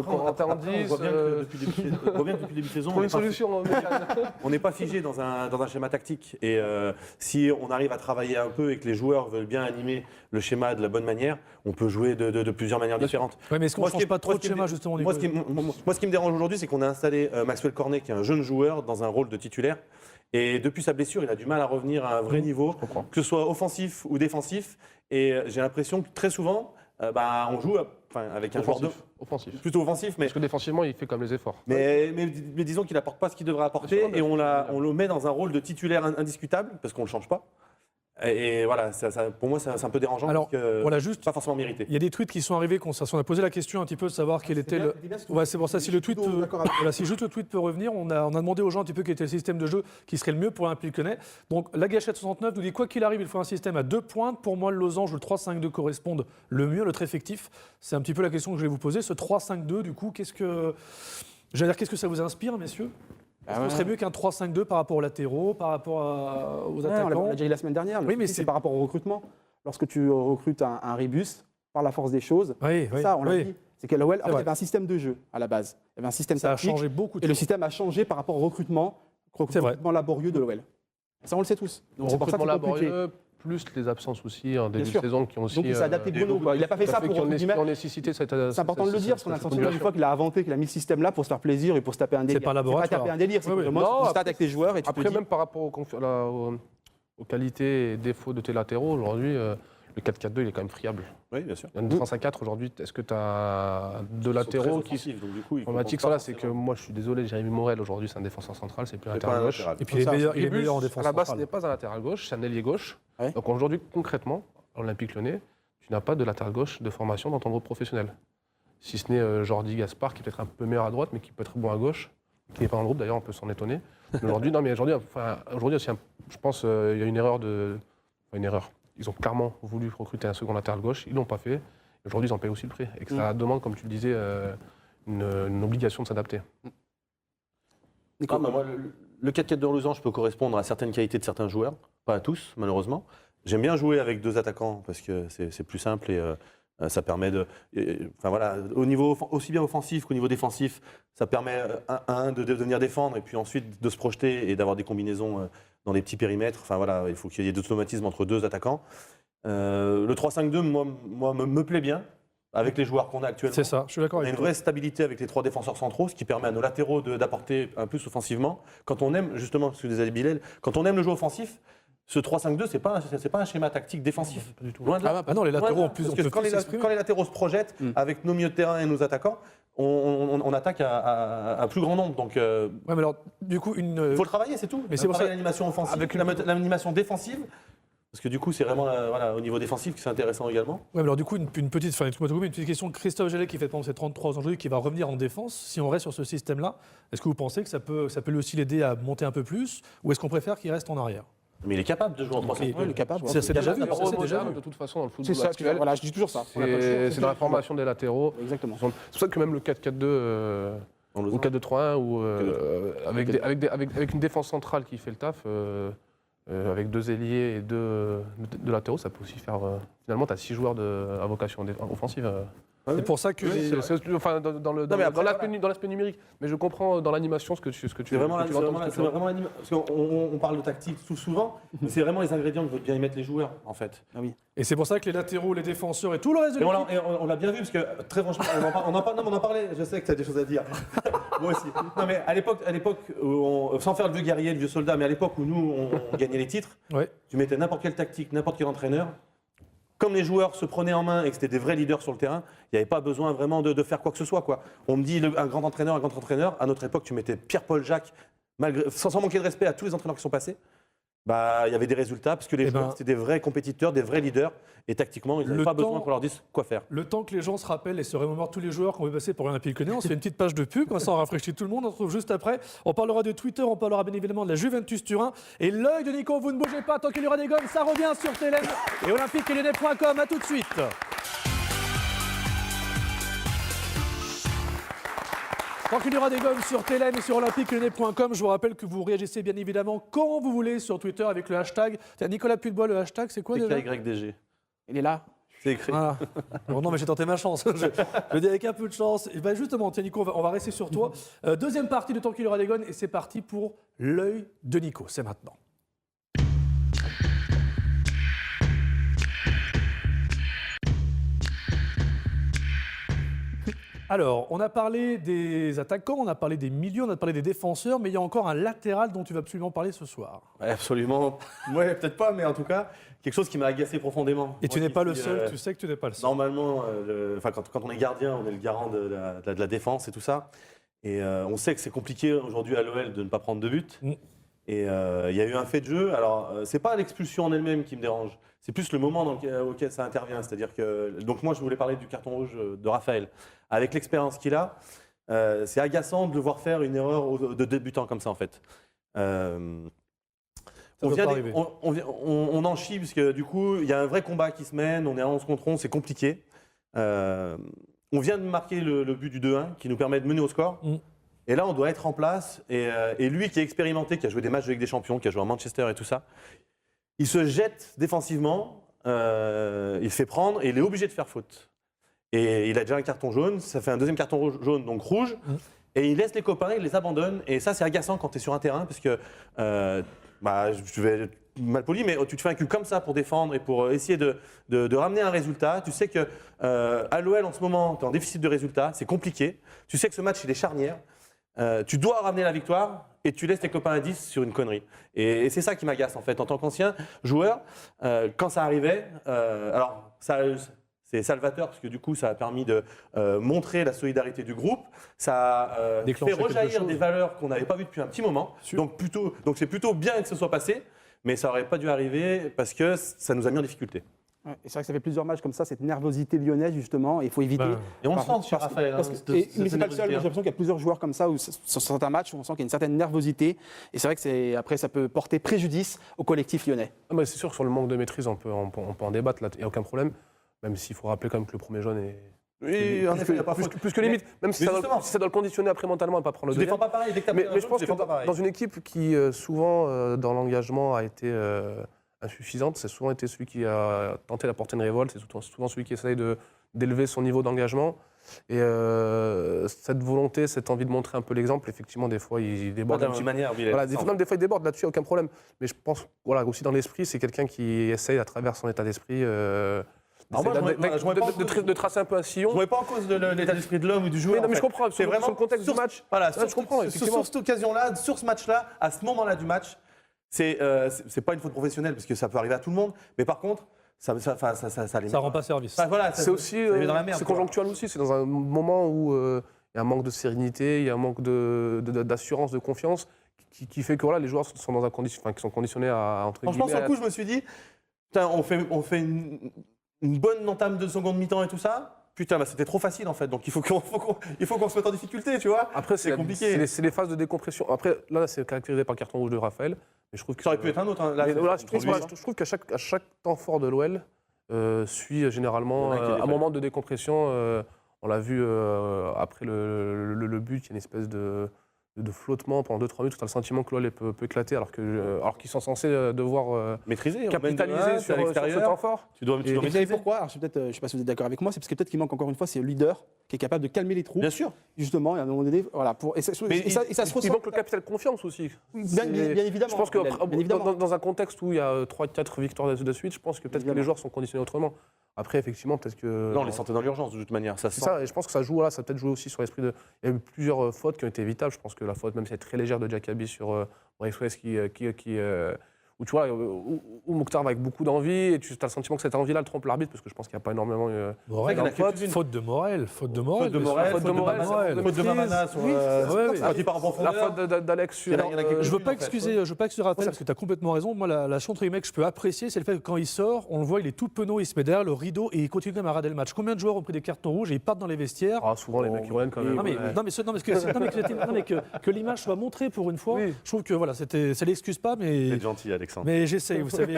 Corentin en 10. On voit bien que depuis le début de saison, Trouver une solution. on n'est pas figé dans un schéma tactique. Et si on arrive à travailler un peu et que les joueurs veulent bien animer le schéma de la bonne manière, on peut jouer de plusieurs manières différentes. Oui, mais est-ce qu'on ne Moi, ce qui change est- pas trop moi, de ce qui est- schéma justement Moi, Nicolas ce qui me dérange aujourd'hui, c'est qu'on a installé Maxwell Cornet, qui est un jeune joueur, dans un rôle de titulaire. Et depuis sa blessure, il a du mal à revenir à un vrai niveau, que ce soit offensif ou défensif. Et j'ai l'impression que très souvent, on joue avec un joueur Offensif. plutôt offensif, mais Parce que défensivement, il fait comme les efforts. mais disons qu'il n'apporte pas ce qu'il devrait apporter Bien sûr, et on le met dans un rôle de titulaire indiscutable parce qu'on ne le change pas. Et voilà, pour moi, c'est un peu dérangeant Alors, parce que voilà, juste, pas forcément mérité. il y a des tweets qui sont arrivés, on a posé la question un petit peu de savoir quel était le... Ouais, c'est pour ça, si le tweet, voilà, si juste le tweet peut revenir, on a demandé aux gens un petit peu quel était le système de jeu qui serait le mieux pour l'Olympique Lyonnais. Donc la Gâchette 69 nous dit quoi qu'il arrive, il faut un système à 2 pointes. Pour moi, le losange, le 3-5-2 correspondent le mieux, le très effectif. C'est un petit peu la question que je vais vous poser. Ce 3-5-2, du coup, qu'est-ce que ça vous inspire, messieurs? Est-ce que ce serait mieux qu'un 3-5-2 par rapport aux latéraux, par rapport aux On attaquants? l'a déjà dit la semaine dernière. Oui, mais c'est c'est- par rapport au recrutement. Lorsque tu recrutes un Rébus, par la force des choses, Oui, oui, ça, on l'a oui. dit. C'est que l'OL, il y vrai. avait un système de jeu à la base. Il y avait un système Ça a tactique. changé beaucoup de Et le choses. système a changé par rapport au recrutement vrai. laborieux de l'OL. Ça, on le sait tous. Donc, c'est pour ça que Recrutement c'est compliqué. laborieux, plus les absences aussi en début de sûr. saison qui ont aussi. Donc, il s'est adapté Bruno. quoi. Il n'a pas fait ça pour, qui ont entre guillemets, nécessité cette. c'est important de le dire, parce qu'on a le sentiment une fois qu'il a inventé, qu'il a mis ce système-là pour se faire plaisir et pour se taper un délire. pas laboratoire. taper un délire, c'est Oui, que oui. vraiment, Non, tu constates avec tes joueurs et tu te Après, dis... même par rapport aux qualités et défauts de tes latéraux, aujourd'hui, le 4-4-2, il est quand même friable. Oui, bien sûr. Il y a une défense à 4 aujourd'hui. Est-ce que tu as deux latéraux qui sont donc du coup, ils problématiques? compensent pas C'est que forcément. moi, je suis désolé, Jérémy Morel, aujourd'hui, c'est un défenseur central, c'est plus un C'est pas latéral un gauche. latéral. Et puis il est meilleur, il est Tribus, meilleur en défense à la base, ce centrale. n'est pas un latéral gauche, c'est un ailier gauche. Ouais. Donc aujourd'hui, concrètement, à l'Olympique Lyonnais, tu n'as pas de latéral gauche de formation dans ton groupe professionnel. Si ce n'est Jordi Gaspard, qui est peut-être un peu meilleur à droite, mais qui peut être bon à gauche, qui n'est pas dans le groupe d'ailleurs, on peut s'en étonner. Mais aujourd'hui, non, mais aujourd'hui aussi, je pense qu'il y a une erreur une erreur. Ils ont clairement voulu recruter un second latéral gauche, ils ne l'ont pas fait. Aujourd'hui, ils en payent aussi le prix. Et que ça demande, comme tu le disais, une obligation de s'adapter. Ah, bah, moi, le 4-4-2 de Losange peut correspondre à certaines qualités de certains joueurs, pas à tous, malheureusement. J'aime bien jouer avec 2 attaquants parce que c'est plus simple et ça permet de. Enfin voilà, au niveau aussi bien offensif qu'au niveau défensif, ça permet de venir défendre et puis ensuite de se projeter et d'avoir des combinaisons dans des petits périmètres. Enfin voilà, il faut qu'il y ait des automatismes entre 2 attaquants. Le 3-5-2, moi me plaît bien. Avec les joueurs qu'on a actuellement. C'est ça, je suis d'accord On a avec une toi. vraie stabilité avec les 3 défenseurs centraux, ce qui permet à nos latéraux d'apporter un plus offensivement. Quand on aime, justement, ce que disait Bilal, quand on aime le jeu offensif, ce 3-5-2, c'est pas un schéma tactique défensif. Pas du tout. Loin de là. Ah non, les latéraux Loin de là. en plus, Parce on que peut quand plus s'exprimer. les latéraux se projettent avec nos milieux de terrain et nos attaquants, on attaque à plus grand nombre. Donc, Ouais, mais alors, du coup, il faut le travailler, c'est tout. Mais c'est pour ça- l'animation offensive, avec l'animation défensive. Parce que du coup, c'est vraiment voilà, au niveau défensif que c'est intéressant également. Ouais, mais alors du coup, une petite, enfin, excuse-moi de couper, une petite question. Christophe Gellet, qui fait pendant ses 33 ans aujourd'hui, qui va revenir en défense. Si on reste sur ce système-là, est-ce que vous pensez que ça peut lui aussi l'aider à monter un peu plus, ou est-ce qu'on préfère qu'il reste en arrière? Mais il est capable de jouer en 3-5. Ouais, il est capable. C'est déjà vu. C'est c'est déjà vu. de toute façon dans le C'est football ça, actuel. voilà, je dis toujours ça. On a pas le choix. C'est dans la formation des latéraux. Exactement. C'est pour ça que même le 4-4-2 Dans le ou 4-2-3-1 ou avec une défense centrale qui fait le taf, avec 2 ailiers et 2 latéraux, ça peut aussi faire. Finalement, tu as 6 joueurs à vocation offensive. C'est pour ça que Enfin, dans l'aspect numérique. Mais je comprends dans l'animation ce que tu C'est vraiment, ce que tu entends, ce que tu entends. l'animation. Parce qu'on parle de tactique tout souvent, mais c'est vraiment les ingrédients que veulent bien y mettre les joueurs, en fait. et c'est pour ça que les latéraux, les défenseurs et tout le reste de Et l'équipe. on l'a bien vu, parce que très franchement, on en parlait, je sais que tu as des choses à dire. Moi aussi. Non, mais à l'époque sans faire le vieux guerrier, le vieux soldat, mais à l'époque où nous, on gagnait les titres, Ouais. tu mettais n'importe quelle tactique, n'importe quel entraîneur. Comme les joueurs se prenaient en main et que c'était des vrais leaders sur le terrain, il n'y avait pas besoin vraiment de faire quoi que ce soit, quoi. On me dit un grand entraîneur, à notre époque, tu mettais Pierre-Paul Jacques, sans manquer de respect à tous les entraîneurs qui sont passés. Bah, il y avait des résultats parce que les joueurs, c'était des vrais compétiteurs, des vrais leaders. Et tactiquement, ils n'avaient pas besoin qu'on leur dise quoi faire. Le temps que les gens se rappellent et se remémorent tous les joueurs qu'on veut passer pour l'Olympique Lyonnais, on se fait une petite page de pub, comme ça on rafraîchit tout le monde. On se retrouve juste après. On parlera de Twitter, on parlera bien évidemment de la Juventus Turin. Et l'œil de Nico, vous ne bougez pas tant qu'il y aura des goals, ça revient sur Télém et olympiquelyonnais.com. À tout de suite. Tant qu'il y aura des goals sur Télém et sur olympiquelyonnais.com, je vous rappelle que vous réagissez bien évidemment quand vous voulez sur Twitter avec le hashtag. Tiens, Nicolas Pudebois, le hashtag, c'est quoi déjà? KYDG. Il est là. C'est écrit. Voilà. Bon, non, mais j'ai tenté ma chance. Je dis avec un peu de chance. Et ben justement, tiens, Nico, on va rester sur toi. Deuxième partie de Tant qu'il y aura des gones, et c'est parti pour l'œil de Nico. C'est maintenant. Alors, on a parlé des attaquants, on a parlé des milieux, on a parlé des défenseurs, mais il y a encore un latéral dont tu vas absolument parler ce soir. Ouais, absolument. Ouais, peut-être pas, mais en tout cas, quelque chose qui m'a agacé profondément. Et tu Moi n'es pas le qui, seul, tu sais que tu n'es pas le seul. Normalement, quand on est gardien, on est le garant de la défense et tout ça. Et on sait que c'est compliqué aujourd'hui à l'OL de ne pas prendre de but. Mm. Et il y a eu un fait de jeu. Alors, c'est pas l'expulsion en elle-même qui me dérange. C'est plus le moment auquel ça intervient. C'est-à-dire que. Donc, moi, je voulais parler du carton rouge de Raphaël. Avec l'expérience qu'il a, c'est agaçant de le voir faire une erreur de débutant comme ça, en fait. On en chie, parce que du coup, il y a un vrai combat qui se mène. On est à 11 contre 11, c'est compliqué. On vient de marquer le but du 2-1 qui nous permet de mener au score. Mm. Et là, on doit être en place. Et lui qui est expérimenté, qui a joué des matchs avec des champions, qui a joué à Manchester et tout ça, il se jette défensivement, il se fait prendre et il est obligé de faire faute. Et il a déjà un carton jaune, ça fait un deuxième carton jaune, donc rouge. Mm. Et il laisse les copains, il les abandonne. Et ça, c'est agaçant quand tu es sur un terrain, parce que, je vais être mal poli, mais tu te fais un cul comme ça pour défendre et pour essayer de ramener un résultat. Tu sais que à l'OL, en ce moment, tu es en déficit de résultats, c'est compliqué. Tu sais que ce match, il est charnière. tu dois ramener la victoire et tu laisses tes copains à 10 sur une connerie. Et c'est ça qui m'agace en fait. En tant qu'ancien joueur, quand ça arrivait, alors c'est salvateur parce que du coup ça a permis de montrer la solidarité du groupe, ça a fait Déclencher quelque rejaillir chose. des valeurs qu'on n'avait pas vues depuis un petit moment. Donc c'est plutôt bien que ce soit passé, mais ça n'aurait pas dû arriver parce que ça nous a mis en difficulté. Ouais, et c'est vrai que ça fait plusieurs matchs comme ça, cette nervosité lyonnaise justement, et il faut éviter. Ben, Et on le Par- sent sur parce- Raphaël. parce hein, que- mais c'est pas le seul, j'ai l'impression qu'il y a plusieurs joueurs comme ça, où sur certains matchs, on sent qu'il y a une certaine nervosité, et c'est vrai que après ça peut porter préjudice au collectif lyonnais. Ah, mais c'est sûr que sur le manque de maîtrise, on peut en débattre, il n'y a aucun problème. Même s'il faut rappeler quand même que le premier jaune est. Oui, en effet, il n'y a pas faute. Plus que limite, même si mais ça, justement. si ça doit le conditionner après mentalement à ne pas prendre le Tu défends deuxième. pas pareil dès que t'as Mais, pris un mais je jaune, pense tu que défends pas pareil. dans une équipe qui, souvent, dans l'engagement, a été insuffisante, c'est souvent été celui qui a tenté d'apporter une révolte, c'est souvent celui qui essaye d'élever son niveau d'engagement. Et cette volonté, cette envie de montrer un peu l'exemple, effectivement, des fois, il Pas déborde de un la petit même manière. voilà, même des fois, il déborde là-dessus, aucun problème. Mais je pense, voilà, aussi dans l'esprit, c'est quelqu'un qui essaye, à travers son état d'esprit, Alors moi, je remets pas en cause- de tracer un peu un sillon. Je ne remets pas en cause l'état d'esprit de l'homme ou du joueur. Mais non, mais en je fait. comprends, C'est sur le contexte du match. Voilà, Ouais, je comprends, effectivement. sur cette occasion-là, sur ce match-là, à ce moment-là du match, c'est pas une faute professionnelle parce que ça peut arriver à tout le monde. Mais par contre, ça les Ça met- rend pas service. Enfin, voilà, C'est aussi, ça les met dans la merde, c'est quoi. conjonctuel aussi. C'est dans un moment où il y a un manque de sérénité, il y a un manque d'assurance, de confiance, qui fait que voilà, les joueurs sont dans qui sont conditionnés à entre Franchement, sur guillemets, le coup, je me suis dit, putain, on fait une bonne entame de seconde mi-temps et tout ça. Putain, bah, c'était trop facile en fait. Donc il faut qu'on se mette en difficulté, tu vois. Après, c'est compliqué. C'est les phases de décompression. Après, là, c'est caractérisé par le carton rouge de Raphaël. Mais je trouve que Ça aurait pu être un autre. Hein. Là, Mais c'est- voilà, c'est je trouve, trop voilà, je trouve qu'à chaque temps fort de l'OL suit généralement Il y en a qui les un fait. moment de décompression. On l'a vu après le but, il y a une espèce de flottement pendant 2-3 minutes. Tu as le sentiment que l'OL peut éclater alors qu'ils sont censés devoir maîtriser. on mène de capitaliser un, c'est sur à ce l'extérieur. temps fort. Tu dois Et vous savez maîtriser. pourquoi? Alors, je ne sais pas si vous êtes d'accord avec moi, c'est parce que peut-être qu'il manque encore une fois, c'est le leader qui est capable de calmer les troupes. Bien sûr. Justement, et à un moment donné, voilà, et ça se Il ressent. manque le capital confiance aussi. Bien évidemment. Je pense que Bien évidemment. dans un contexte où il y a 3-4 victoires de suite, je pense que peut-être que les joueurs sont conditionnés autrement. Après, effectivement, peut-être que. Non, on les sentait dans l'urgence de toute manière. Ça se C'est sent. ça, et je pense que ça joue, voilà, ça a peut-être joué aussi sur l'esprit de. Il y a eu plusieurs fautes qui ont été évitables. Je pense que la faute, même si elle est très légère de Jackaby sur Brice West, où tu vois, où Mokhtar va avec beaucoup d'envie, et tu as le sentiment que cette envie-là le trompe l'arbitre, parce que je pense qu'il n'y a pas énormément. Morel, qu'il y en a faute, quelques-unes. faute de Morel, faute de Morel. Faute de bien sûr. Morel, faute de Morel, faute de Mamana sur Oui, ouais, quand il part en profondeur. La faute d'Alex sur. Il y en a quelques-unes. Je veux pas en fait, excuser, je veux pas excuser Raphaël parce que tu as complètement raison. Moi, la chose entre les mecs que je peux apprécier, c'est le fait que quand il sort, on le voit, il est tout penaud, il se met derrière le rideau et il continue quand même à rader le match. Combien de joueurs ont pris des cartons rouges et ils partent dans les vestiaires? Ah, souvent, les mecs, ils reviennent quand même. Non mais, Ouais. non, mais, que l'image soit montrée pour une fois, Oui. je trouve que voilà, ça l'excuse pas, mais C'est gentil, Alexandre. j'essaye, vous savez.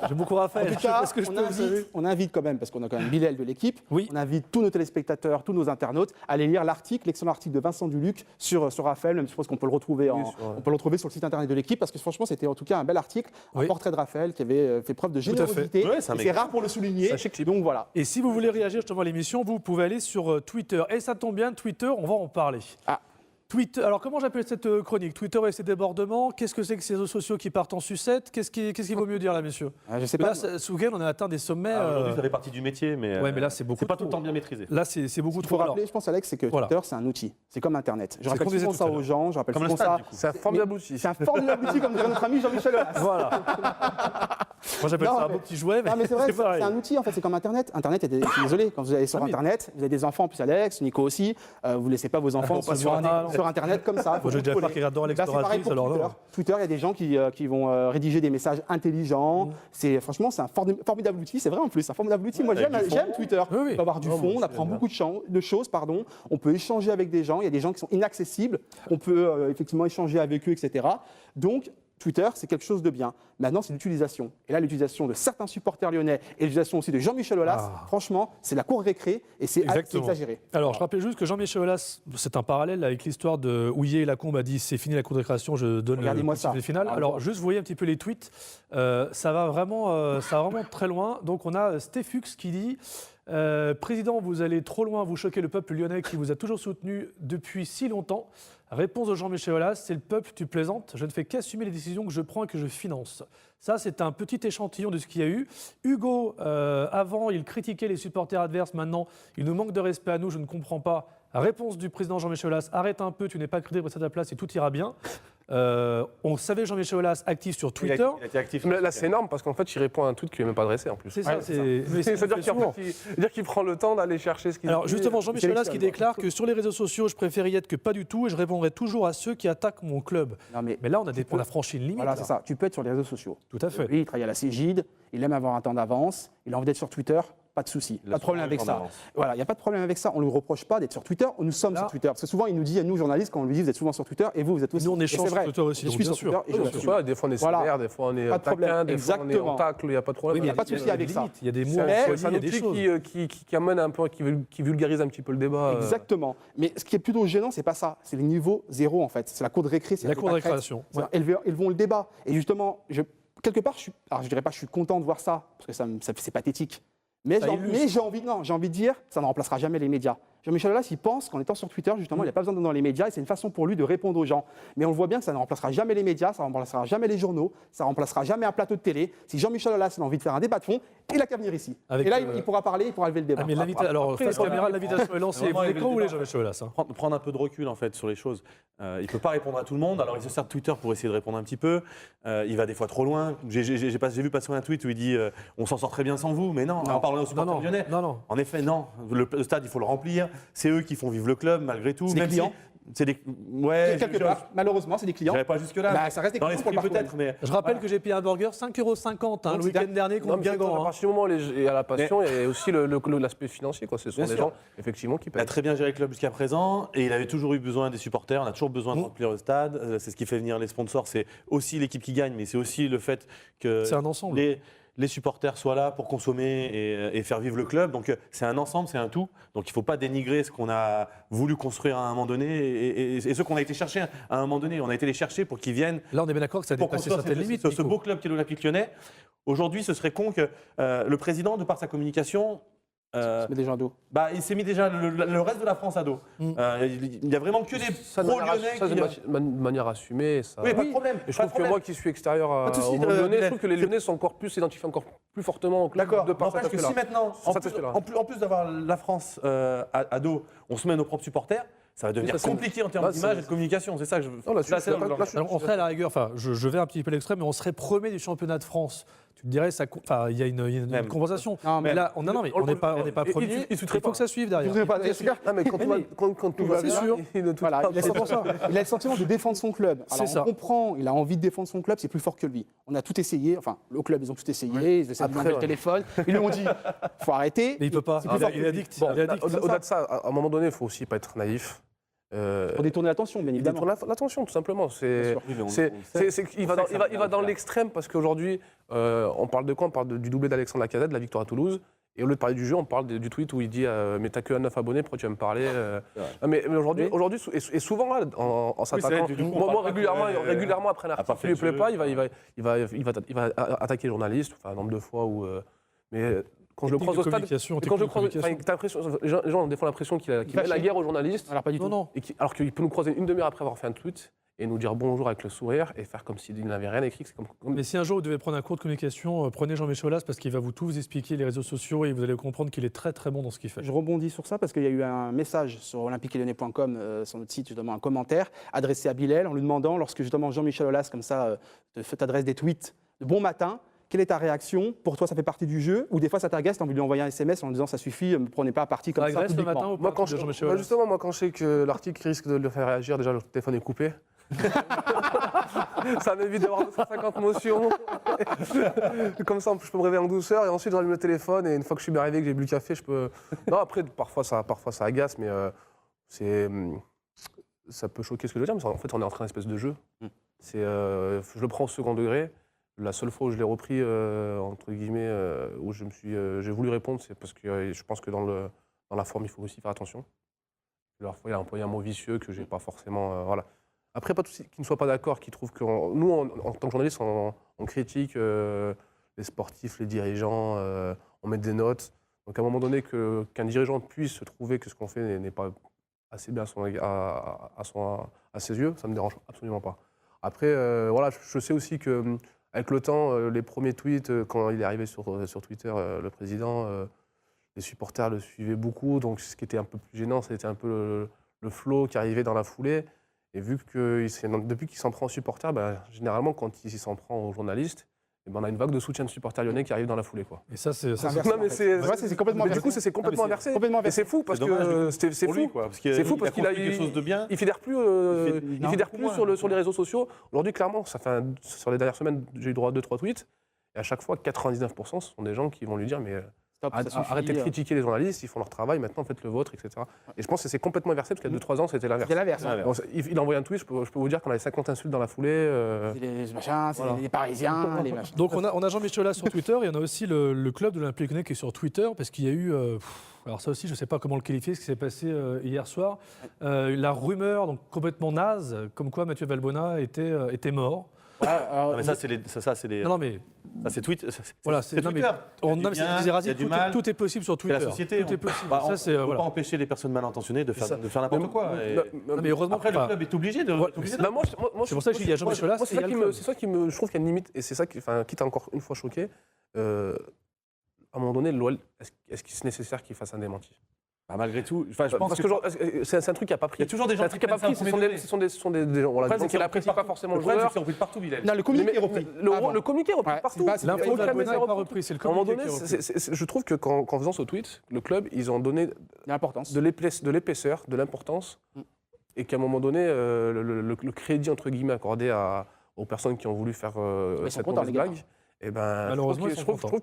J'aime beaucoup En Raphaël. tout cas, Est-ce que je on peux, vous savez invite quand même, parce qu'on a quand même Bilal de l'équipe, Oui. on invite tous nos téléspectateurs, tous nos internautes à aller lire l'excellent article de Vincent Duluc sur Raphaël, même si je pense qu'on peut le retrouver, on peut le retrouver sur le site internet de l'équipe, parce que franchement, c'était en tout cas un bel article, un Oui. portrait de Raphaël qui avait fait preuve de à fait. générosité. Ouais, c'est un Et mec. c'est rare pour le souligner. C'est un chic type. Donc voilà. Et si vous voulez réagir justement à l'émission, vous pouvez aller sur Twitter. Et ça tombe bien, Twitter, on va en parler. Ah. Twitter, alors comment j'appelle cette chronique? Twitter et ses débordements, qu'est-ce que c'est que ces réseaux sociaux qui partent en sucette? Qu'est-ce qu'il vaut mieux dire là, messieurs? Je sais Là, pas. ce week-end, on a atteint des sommets. Aujourd'hui, ça fait partie du métier, mais Ouais, mais là, c'est beaucoup pas trop. tout le temps bien maîtrisé. Là, c'est beaucoup Il faut trop. Alors, rappeler, je pense, Alex, c'est que Voilà. Twitter, c'est un outil. C'est comme Internet. Je rappelle qu'on disait souvent tout ça à l'heure. aux gens. Je rappelle Comme le souvent stade, ça. du coup. C'est un formidable outil. C'est un formidable outil, comme dirait notre ami Jean-Michel Aulas. voilà. Moi, j'appelle Non, ça un mais- beau petit jouet, mais Non, mais c'est vrai, c'est pareil. un outil, en fait, c'est comme Internet. Internet, je suis désolé, quand vous allez sur Ah oui. Internet, vous avez des enfants, en plus Alex, Nico aussi, vous ne laissez pas vos enfants pas sur sur sur Internet comme ça. Moi, j'ai déjà peur qu'il adore Là, c'est pareil l'exploratrice, pour alors Twitter. non. Twitter, il y a des gens qui vont rédiger des messages intelligents. Franchement, c'est un formidable outil. C'est vrai en plus, un formidable outil. Moi, Avec du fond. j'aime Twitter. Oui, oui. On peut avoir du Oh, fond, moi on aussi, apprend j'aime beaucoup de choses. On peut échanger avec des gens. Il y a des gens qui sont inaccessibles. On peut effectivement échanger avec eux, etc. Donc, Twitter, c'est quelque chose de bien. Maintenant, c'est l'utilisation. Et là, l'utilisation de certains supporters lyonnais et l'utilisation aussi de Jean-Michel Aulas, franchement, c'est la cour récré et c'est Exactement. exagéré. Alors, je rappelle juste que Jean-Michel Aulas, c'est un parallèle avec l'histoire de Houillet et Lacombe a dit c'est fini la cour de récréation, je donne Regardez-moi le ça. sifflet final. Alors, juste, vous voyez un petit peu les tweets. Ça va vraiment très loin. Donc, on a Stéphux qui dit Président, vous allez trop loin, vous choquez le peuple lyonnais qui vous a toujours soutenu depuis si longtemps. Réponse de Jean-Michel Aulas, c'est le peuple, tu plaisantes, je ne fais qu'assumer les décisions que je prends et que je finance. Ça, c'est un petit échantillon de ce qu'il y a eu. Hugo, avant, il critiquait les supporters adverses, maintenant, il nous manque de respect à nous, je ne comprends pas. Réponse du président Jean-Michel Aulas, arrête un peu, tu n'es pas crédible, reste à ta place et tout ira bien. On savait Jean-Michel Aulas actif sur Twitter. Il a été actif. Mais là, c'est énorme parce qu'en fait, il répond à un tweet qui n'est même pas adressé en plus. C'est ça, mais C'est-à-dire qu'il prend le temps d'aller chercher ce qu'il Alors dit. justement, Jean-Michel Aulas qui sélectionne, déclare que sur les réseaux sociaux, je préfère y être que pas du tout et je répondrai toujours à ceux qui attaquent mon club. Non, mais Mais là, on a franchi une limite. voilà, là. c'est ça. Tu peux être sur les réseaux sociaux. Tout à fait. Lui, il travaille à la Cégide, il aime avoir un temps d'avance, il a envie d'être sur Twitter, pas de souci, Il a pas de problème souvent avec le temps ça. d'avance. Voilà, il n'y a pas de problème avec ça. On ne lui reproche pas d'être sur Twitter. Nous sommes Là- sur Twitter. Parce que souvent, il nous dit à nous, journalistes, quand on lui dit vous êtes souvent sur Twitter et vous êtes aussi. Nous, on Et échange c'est vrai. sur Twitter aussi, Je donc suis bien sur sûr. Twitter et je Oui, l'assume. c'est ça, des fois on est Voilà. sévère, des fois on est Pas de problème. taquin, des fois on est en Exactement. tacle, il n'y a pas de problème. Oui, mais il y a pas de souci avec ça. Il y a des mots Mais- employés, C'est un il y a des outil choses. qui amène un peu, qui vulgarise un petit peu le débat. Exactement. Mais ce qui est plutôt gênant, c'est pas ça. C'est le niveau zéro, en fait. C'est la cour de récré. c'est La pas cour de crête. récréation. C'est Elles vont le débat. Et justement, quelque part, alors je dirais pas que je suis content de voir ça, parce que c'est pathétique. Mais Ça j'ai envie de dire, ça ne remplacera jamais les médias. Jean-Michel Aulas, il pense qu'en étant sur Twitter, justement, il n'a pas besoin d'être dans les médias et c'est une façon pour lui de répondre aux gens. Mais on le voit bien que ça ne remplacera jamais les médias, ça ne remplacera jamais les journaux, ça ne remplacera jamais un plateau de télé. Si Jean-Michel Aulas a envie de faire un débat de fond, il a qu'à venir ici. Avec, et là, il pourra parler, il pourra lever le débat. Ah, mais alors, Après, face voilà. caméra, l'invitation est lancée. Vraiment, Vous il êtes veut quand le vous voulez, débat. Jean-Michel Aulas, hein. Prendre un peu de recul en fait sur les choses. Il ne peut pas répondre à tout le monde, alors il se sert de Twitter pour essayer de répondre un petit peu. Il va des fois trop loin. J'ai vu passer un tweet où il dit on s'en sort très bien sans vous, mais non, en parlant aux supporters lyonnais. non. En effet, non. Le stade, il faut le remplir. C'est eux qui font vivre le club malgré tout. C'est des Même clients. c'est des. Ouais. Quelque part, malheureusement, c'est des clients. J'irai pas jusque là. Bah, ça reste des dans clients pour l'esprit le parcours. peut-être, mais. Je rappelle que j'ai payé un burger 5,50 € le Donc, week-end dernier Non, contre mais Guingamp. à hein. partir du moment où il y a la passion, il y a aussi l'aspect financier. Quoi. Ce sont Bien des sûr. gens, effectivement, qui Il a payent. très bien géré le club jusqu'à présent et il avait toujours eu besoin des supporters. On a toujours besoin de remplir le stade. C'est ce qui fait venir les sponsors. C'est aussi l'équipe qui gagne, mais c'est aussi le fait que C'est un ensemble. les supporters soient là pour consommer et faire vivre le club. Donc c'est un ensemble, c'est un tout. Donc il ne faut pas dénigrer ce qu'on a voulu construire à un moment donné et ce qu'on a été chercher à un moment donné. On a été les chercher pour qu'ils viennent Là, on est bien d'accord que ça a pour dépassé construire certaines limites. ce Nico. beau club qu'est l'Olympique Lyonnais. Aujourd'hui, ce serait con que le président, de par sa communication, Mais des gens d'eau. il s'est mis déjà le reste de la France à dos. Il n'y a vraiment que des Ça, de pro-lyonnais manière, qui... de manière assumée. Ça... Oui, pas de problème. Et je pas de trouve que problème. moi qui suis extérieur Pas de souci, au monde lyonnais, je Bilal. trouve que les Lyonnais sont encore plus identifiés encore plus fortement au club D'accord, de par cet n'empêche que si aspect-là. maintenant, Cet aspect-là. en plus d'avoir la France à dos, on se met nos propres supporters, ça va devenir ça, c'est- compliqué en termes là, d'image c'est- et de communication. C'est ça que je veux. Non, là-dessus, Là, je suis c'est- d'accord. Là, je suis- Alors, on serait à la rigueur, enfin, je vais un petit peu l'extrême, mais on serait premier du championnat de France. Tu te dirais, il y a une Même. compensation. Non, mais mais- là, on n'est pas il- premier. il Il sous-traite faut que ça suive derrière. Vous pas- Non, mais quand tout va C'est bien, sûr. il ne tout Voilà, pas. il a le sentiment de défendre son club. C'est Alors, ça. on comprend, il a envie de défendre son club, c'est plus fort que lui. On a tout essayé, enfin, le club, ils ont tout essayé, ils essaient de Après, demander le ouais. téléphone. Ils lui ont dit, faut arrêter. Mais il peut pas. C'est plus fort que Il lui. est addict. Bon, Il est addict. au-delà de ça, à un moment donné, il faut aussi pas être naïf. Pour détourner l'attention, bien Il évidemment. détourne l'attention, tout simplement. Bien C'est, sûr. Oui, mais on- c'est- on sait. c'est qu'il va On dans, sait que il ça va, il va va dans le faire. l'extrême parce qu'aujourd'hui, on parle de quoi? On parle du doublé d'Alexandre Lacazette, de la victoire à Toulouse. Et au lieu de parler du jeu, on parle du tweet où il dit mais t'as que 9 abonnés, pourquoi tu vas me parler Non, mais aujourd'hui, et souvent là, en s'attaquant, c'est- du coup, on moi parle pas régulièrement après un a pas article fait qui lui le plaît jeu. pas, il va attaquer le journaliste, enfin un nombre de fois où. Mais quand je le croise au stade, Communication, et quand je le technique de croise, communication. t'as l'impression, les gens ont des fois l'impression qu'il met la guerre aux journalistes. Alors, pas du tout. Non. Alors qu'il peut nous croiser une demi-heure après avoir fait un tweet et nous dire bonjour avec le sourire et faire comme s'il n'avait rien écrit. C'est comme... Mais si un jour vous devez prendre un cours de communication, prenez Jean-Michel Aulas parce qu'il va tout vous expliquer les réseaux sociaux et vous allez comprendre qu'il est très très bon dans ce qu'il fait. Je rebondis sur ça parce qu'il y a eu un message sur olympiquelyonnais.com, sur notre site, justement, un commentaire adressé à Bilal en lui demandant, lorsque justement Jean-Michel Aulas, comme ça, t'adresse des tweets de bon matin, quelle est ta réaction? Pour toi, ça fait partie du jeu? Ou des fois, ça t'agace, t'as envie de lui envoyer un SMS en disant ça suffit, ne prenez pas parti comme Ça ça agresse le publiquement. matin ou Moi, pas quand de Jean-Michel bah, Aulas justement, moi, quand je sais que l'article risque de le faire réagir, déjà le téléphone est coupé. Ça m'évite d'avoir 250 motions. Comme ça, je peux me réveiller en douceur et ensuite j'allume le téléphone et une fois que je suis bien réveillé, que j'ai bu le café, je peux. Non, après, parfois ça agace, mais ça peut choquer ce que je veux dire, mais en fait, on est en train d'espèce de jeu. Je le prends au second degré. La seule fois où je l'ai repris, entre guillemets, où j'ai voulu répondre, c'est parce que je pense que dans la forme, il faut aussi faire attention. Parfois, il a employé un mot vicieux que j'ai pas forcément. Voilà. Après, pas tous qui ne soient pas d'accord, qui trouvent que nous, en tant que journalistes, on critique les sportifs, les dirigeants, on met des notes. Donc, à un moment donné, qu'un dirigeant puisse trouver que ce qu'on fait n'est pas assez bien à ses yeux, ça ne me dérange absolument pas. Après, voilà, je sais aussi qu'avec le temps, les premiers tweets, quand il est arrivé sur Twitter, le président, les supporters le suivaient beaucoup. Donc ce qui était un peu plus gênant, c'était un peu le flow qui arrivait dans la foulée. Et vu que depuis qu'il s'en prend aux supporters, généralement, quand il s'en prend aux journalistes, on a une vague de soutien de supporters lyonnais qui arrive dans la foulée. Quoi. Et ça, c'est inversé, Non, mais en fait. C'est complètement du inversé. coup, c'est complètement inversé. Complètement Et inversé. c'est fou parce C'est dommage, que c'est pour lui, fou. quoi, parce C'est fou qu'il parce a qu'il construit quelque chose de bien. il fédère plus, il fédère plus sur les réseaux sociaux. Aujourd'hui, clairement, sur les dernières semaines, j'ai eu droit à 2-3 tweets. Et à chaque fois, 99% ce sont des gens qui vont lui dire mais Stop, ça suffit, arrêtez de critiquer les journalistes, ils font leur travail, maintenant faites le vôtre, etc. Et je pense que c'est complètement inversé parce qu'il y a 2-3 ans, c'était l'inverse. C'est l'inverse. hein. Bon, il a envoyé un tweet, je peux vous dire qu'on avait 50 insultes dans la foulée. C'est les machins, c'est Voilà. les Parisiens, les machins. Donc on a Jean-Michel là sur Twitter, et on a aussi le club de l'Olympique Lyonnais qui est sur Twitter, parce qu'il y a eu, alors ça aussi je ne sais pas comment le qualifier, ce qui s'est passé hier soir, la rumeur donc complètement naze, comme quoi Mathieu Valbuena était mort. Non, mais ça, c'est les. Non, mais Ça, c'est tweet. voilà, c'est non, mais Twitter. on Il y a mais du bien, c'est Razzy, il y a du tout, mal. tout est possible sur C'est Twitter. la société. Tout est possible. Bah, on Ça, c'est ne peut voilà. pas empêcher les personnes mal intentionnées de faire ça. n'importe quoi. Et Non, mais heureusement après, que- le club est obligé de. Ouais, obligé de- Bah, moi, C'est pour ça que je dis, il y a Jean-Michel Aulas, c'est et il y a le club. ça qui me, je trouve qu'il y a une limite, et c'est ça qui, quitte à encore une fois choquer, à un moment donné, l'OL, est-ce qu'il est nécessaire qu'il fasse un démenti? Bah, malgré tout, je pense Parce que genre, c'est un truc qui n'a pas pris. il y a toujours des gens C'est un truc qui n'a pas pris, ce sont des gens, voilà, Le des gens problème, qui n'apprécient pas forcément le Le problème, c'est joueur. que c'est repris de partout, Bilal. Non, le communiqué est repris. Le communiqué est repris Ouais, partout. c'est pas- c'est L'info de Aucun Valbuena média n'est pas repris. repris, c'est le À un moment communiqué donné, qui est repris. je trouve qu'en faisant ce tweet, le club, ils ont donné L'importance. de l'épaisseur, de l'importance, et qu'à un moment donné, le crédit entre guillemets accordé aux personnes qui ont voulu faire sont cette contents, mauvaise les gars. blague, et ben, Malheureusement, je ils sont trouve contents.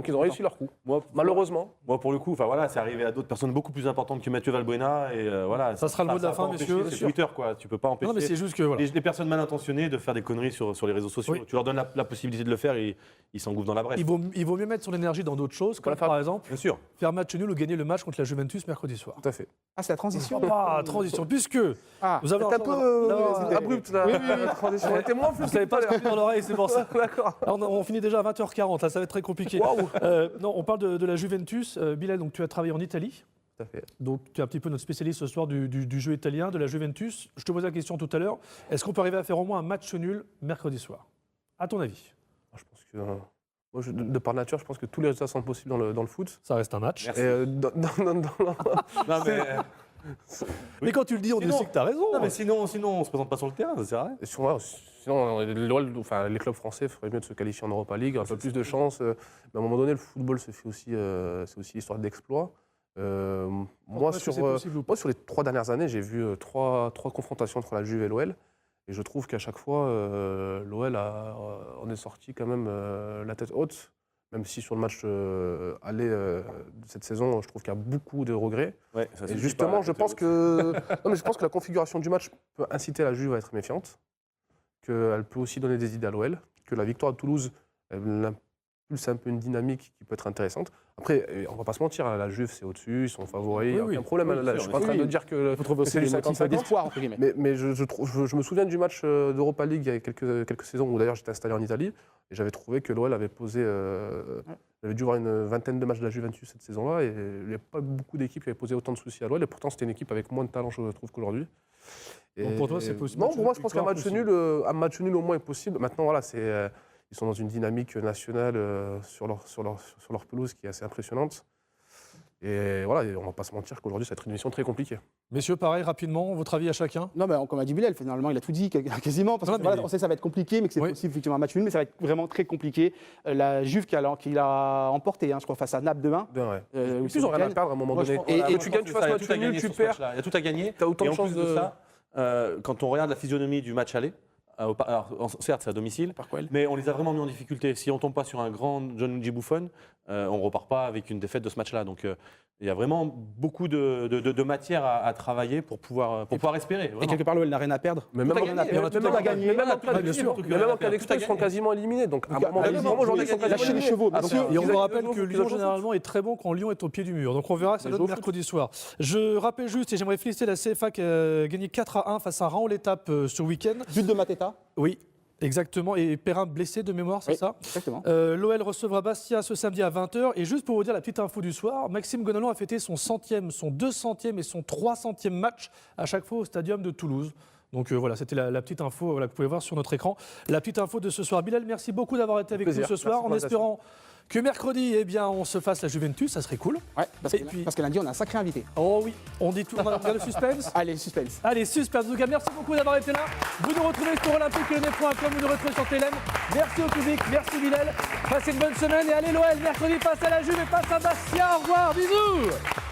qu'ils ont réussi leur coup. Malheureusement. Moi, pour le coup, enfin voilà, c'est arrivé à d'autres personnes beaucoup plus importantes que Mathieu Valbuena, et voilà. Ça sera le mot de la a pas fin, empêché, messieurs. C'est Twitter, quoi. Tu peux pas empêcher. Non, mais c'est juste que voilà. Les personnes mal intentionnées de faire des conneries sur les réseaux sociaux. Oui. Tu leur donnes la possibilité de le faire et ils s'engouffrent dans la brèche. Il vaut mieux mettre son énergie dans d'autres choses, comme Voilà, par exemple Bien sûr. faire match nul ou gagner le match contre la Juventus mercredi soir. Tout à fait. Ah, c'est la transition. Ah, transition, puisque Ah, vous avez C'est un peu Non, abrupt la transition. On était moins vous plus savez pas ce que dans l'oreille, c'est pour ça. D'accord. Alors, on finit déjà à 20h40, là, ça va être très compliqué. Non, on parle de la Juventus. Bilal, donc tu as travaillé en Italie. Tout à fait. Donc tu es un petit peu notre spécialiste ce soir du jeu italien, de la Juventus. Je te posais la question tout à l'heure. Est-ce qu'on peut arriver à faire au moins un match nul mercredi soir? À ton avis? Je pense que, moi, de par nature, je pense que tous les résultats sont possibles dans le foot. Ça reste un match. Merci. Et, Non, Mais quand tu le dis, on Sinon- sait que tu as raison. non, mais sinon, on se présente pas sur le terrain, ça sert à rien. Et sinon, les clubs français feraient mieux de se qualifier en Europa League, un peu plus de chance. Mais à un moment donné, le football c'est aussi l'histoire d'exploits. Moi, Est-ce que c'est possible ou pas? moi, sur les 3 dernières années, j'ai vu trois confrontations entre la Juve et l'OL. Et je trouve qu'à chaque fois, l'OL on est sorti quand même la tête haute. Même si sur le match aller de cette saison, je trouve qu'il y a beaucoup de regrets. Ouais, ça Et suffit justement, pas, je pense que la configuration du match peut inciter la Juve à être méfiante, qu'elle peut aussi donner des idées à l'OL, que la victoire de Toulouse elle impulse un peu une dynamique qui peut être intéressante. Après, on va pas se mentir, hein, la Juve c'est au-dessus, ils sont favoris, il n'y a Oui, aucun problème. oui, Là, bien je sûr, suis pas en train oui. de dire que faut trouver aussi c'est des du motifs 50-50. d'espoir, entre guillemets. Mais je me souviens du match d'Europa League il y a quelques saisons où d'ailleurs j'étais installé en Italie et j'avais trouvé que l'OL avait posé. J'avais dû voir une vingtaine de matchs de la Juventus cette saison-là et il n'y a pas beaucoup d'équipes qui avaient posé autant de soucis à l'OL et pourtant c'était une équipe avec moins de talent, je trouve, qu'aujourd'hui. Donc pour toi, c'est possible. Non, pour moi, je pense qu'un Victoire match nul au moins est possible. Maintenant, voilà, ils sont dans une dynamique nationale sur leur pelouse qui est assez impressionnante. Et voilà, on ne va pas se mentir qu'aujourd'hui, ça va être une mission très compliquée. Messieurs, pareil, rapidement, votre avis à chacun? Non, mais comme a dit Bilal, finalement, il a tout dit quasiment. Parce Non, que, mais- voilà, on sait que ça va être compliqué, mais que c'est Oui. possible effectivement un match nul, mais ça va être vraiment très compliqué. La Juve qui l'a emporté, hein, je crois, face à Naples 2-1. Bien, ouais. où Ils n'ont rien à week-end. perdre à un moment Moi, je donné. pense- Et voilà, moi, tu je gagnes, pense tu que fasses ça, il y a match tout à nul, gagner tu sur ce perds. match-là. Il y a tout à gagner. T'as autant Et de en chances plus de de. ça, quand on regarde la physionomie du match aller, alors, certes, c'est à domicile, Par quoi elle mais on les a vraiment mis en difficulté. Si on tombe pas sur un grand Gianluigi Buffon, on repart pas avec une défaite de ce match-là. Donc, il y a vraiment beaucoup de matière à travailler pour pouvoir espérer. Et vraiment. quelque part, l'OL n'a rien à perdre. Mais Tout même a gagné, on a tout à gagner. Même en cas bien sûr. d'exploit, ils seront quasiment éliminés. Donc, à un moment allez-y, donné, aujourd'hui, ils sont lâchez quasiment les éliminés. chevaux, Ah, messieurs. donc, Et on ils vous ont- rappelle ils ont- que ils ont Lyon, joué au foot. généralement, est très bon quand Lyon est au pied du mur. Donc on verra, ça Ils donne jouent au foot. mercredi soir. Je rappelle juste, et j'aimerais féliciter la CFA qui a gagné 4-1 face à Raon l'étape ce week-end. But de Mateta. Oui, exactement. Et Perrin blessé de mémoire, c'est Oui, ça? exactement. L'OL recevra Bastia ce samedi à 20h. Et juste pour vous dire la petite info du soir, Maxime Gonalon a fêté son 100e, son 200e et son 300e match à chaque fois au stadium de Toulouse. Donc voilà, c'était la petite info voilà, que vous pouvez voir sur notre écran. La petite info de ce soir. Bilal, merci beaucoup d'avoir été avec nous ce soir, en espérant que mercredi, eh bien, on se fasse la Juventus, ça serait cool. Ouais, parce que lundi, on a un sacré invité. Oh oui, on dit tout, on a le suspense. Allez, suspense. Allez, suspense. En tout cas, merci beaucoup d'avoir été là. Vous nous retrouvez sur olympiquelyonnais.com, vous nous retrouvez sur TLM. Merci au public, merci Bilal. Passez une bonne semaine et allez l'OL, mercredi face à la Juve et face à Bastia. Au revoir, bisous.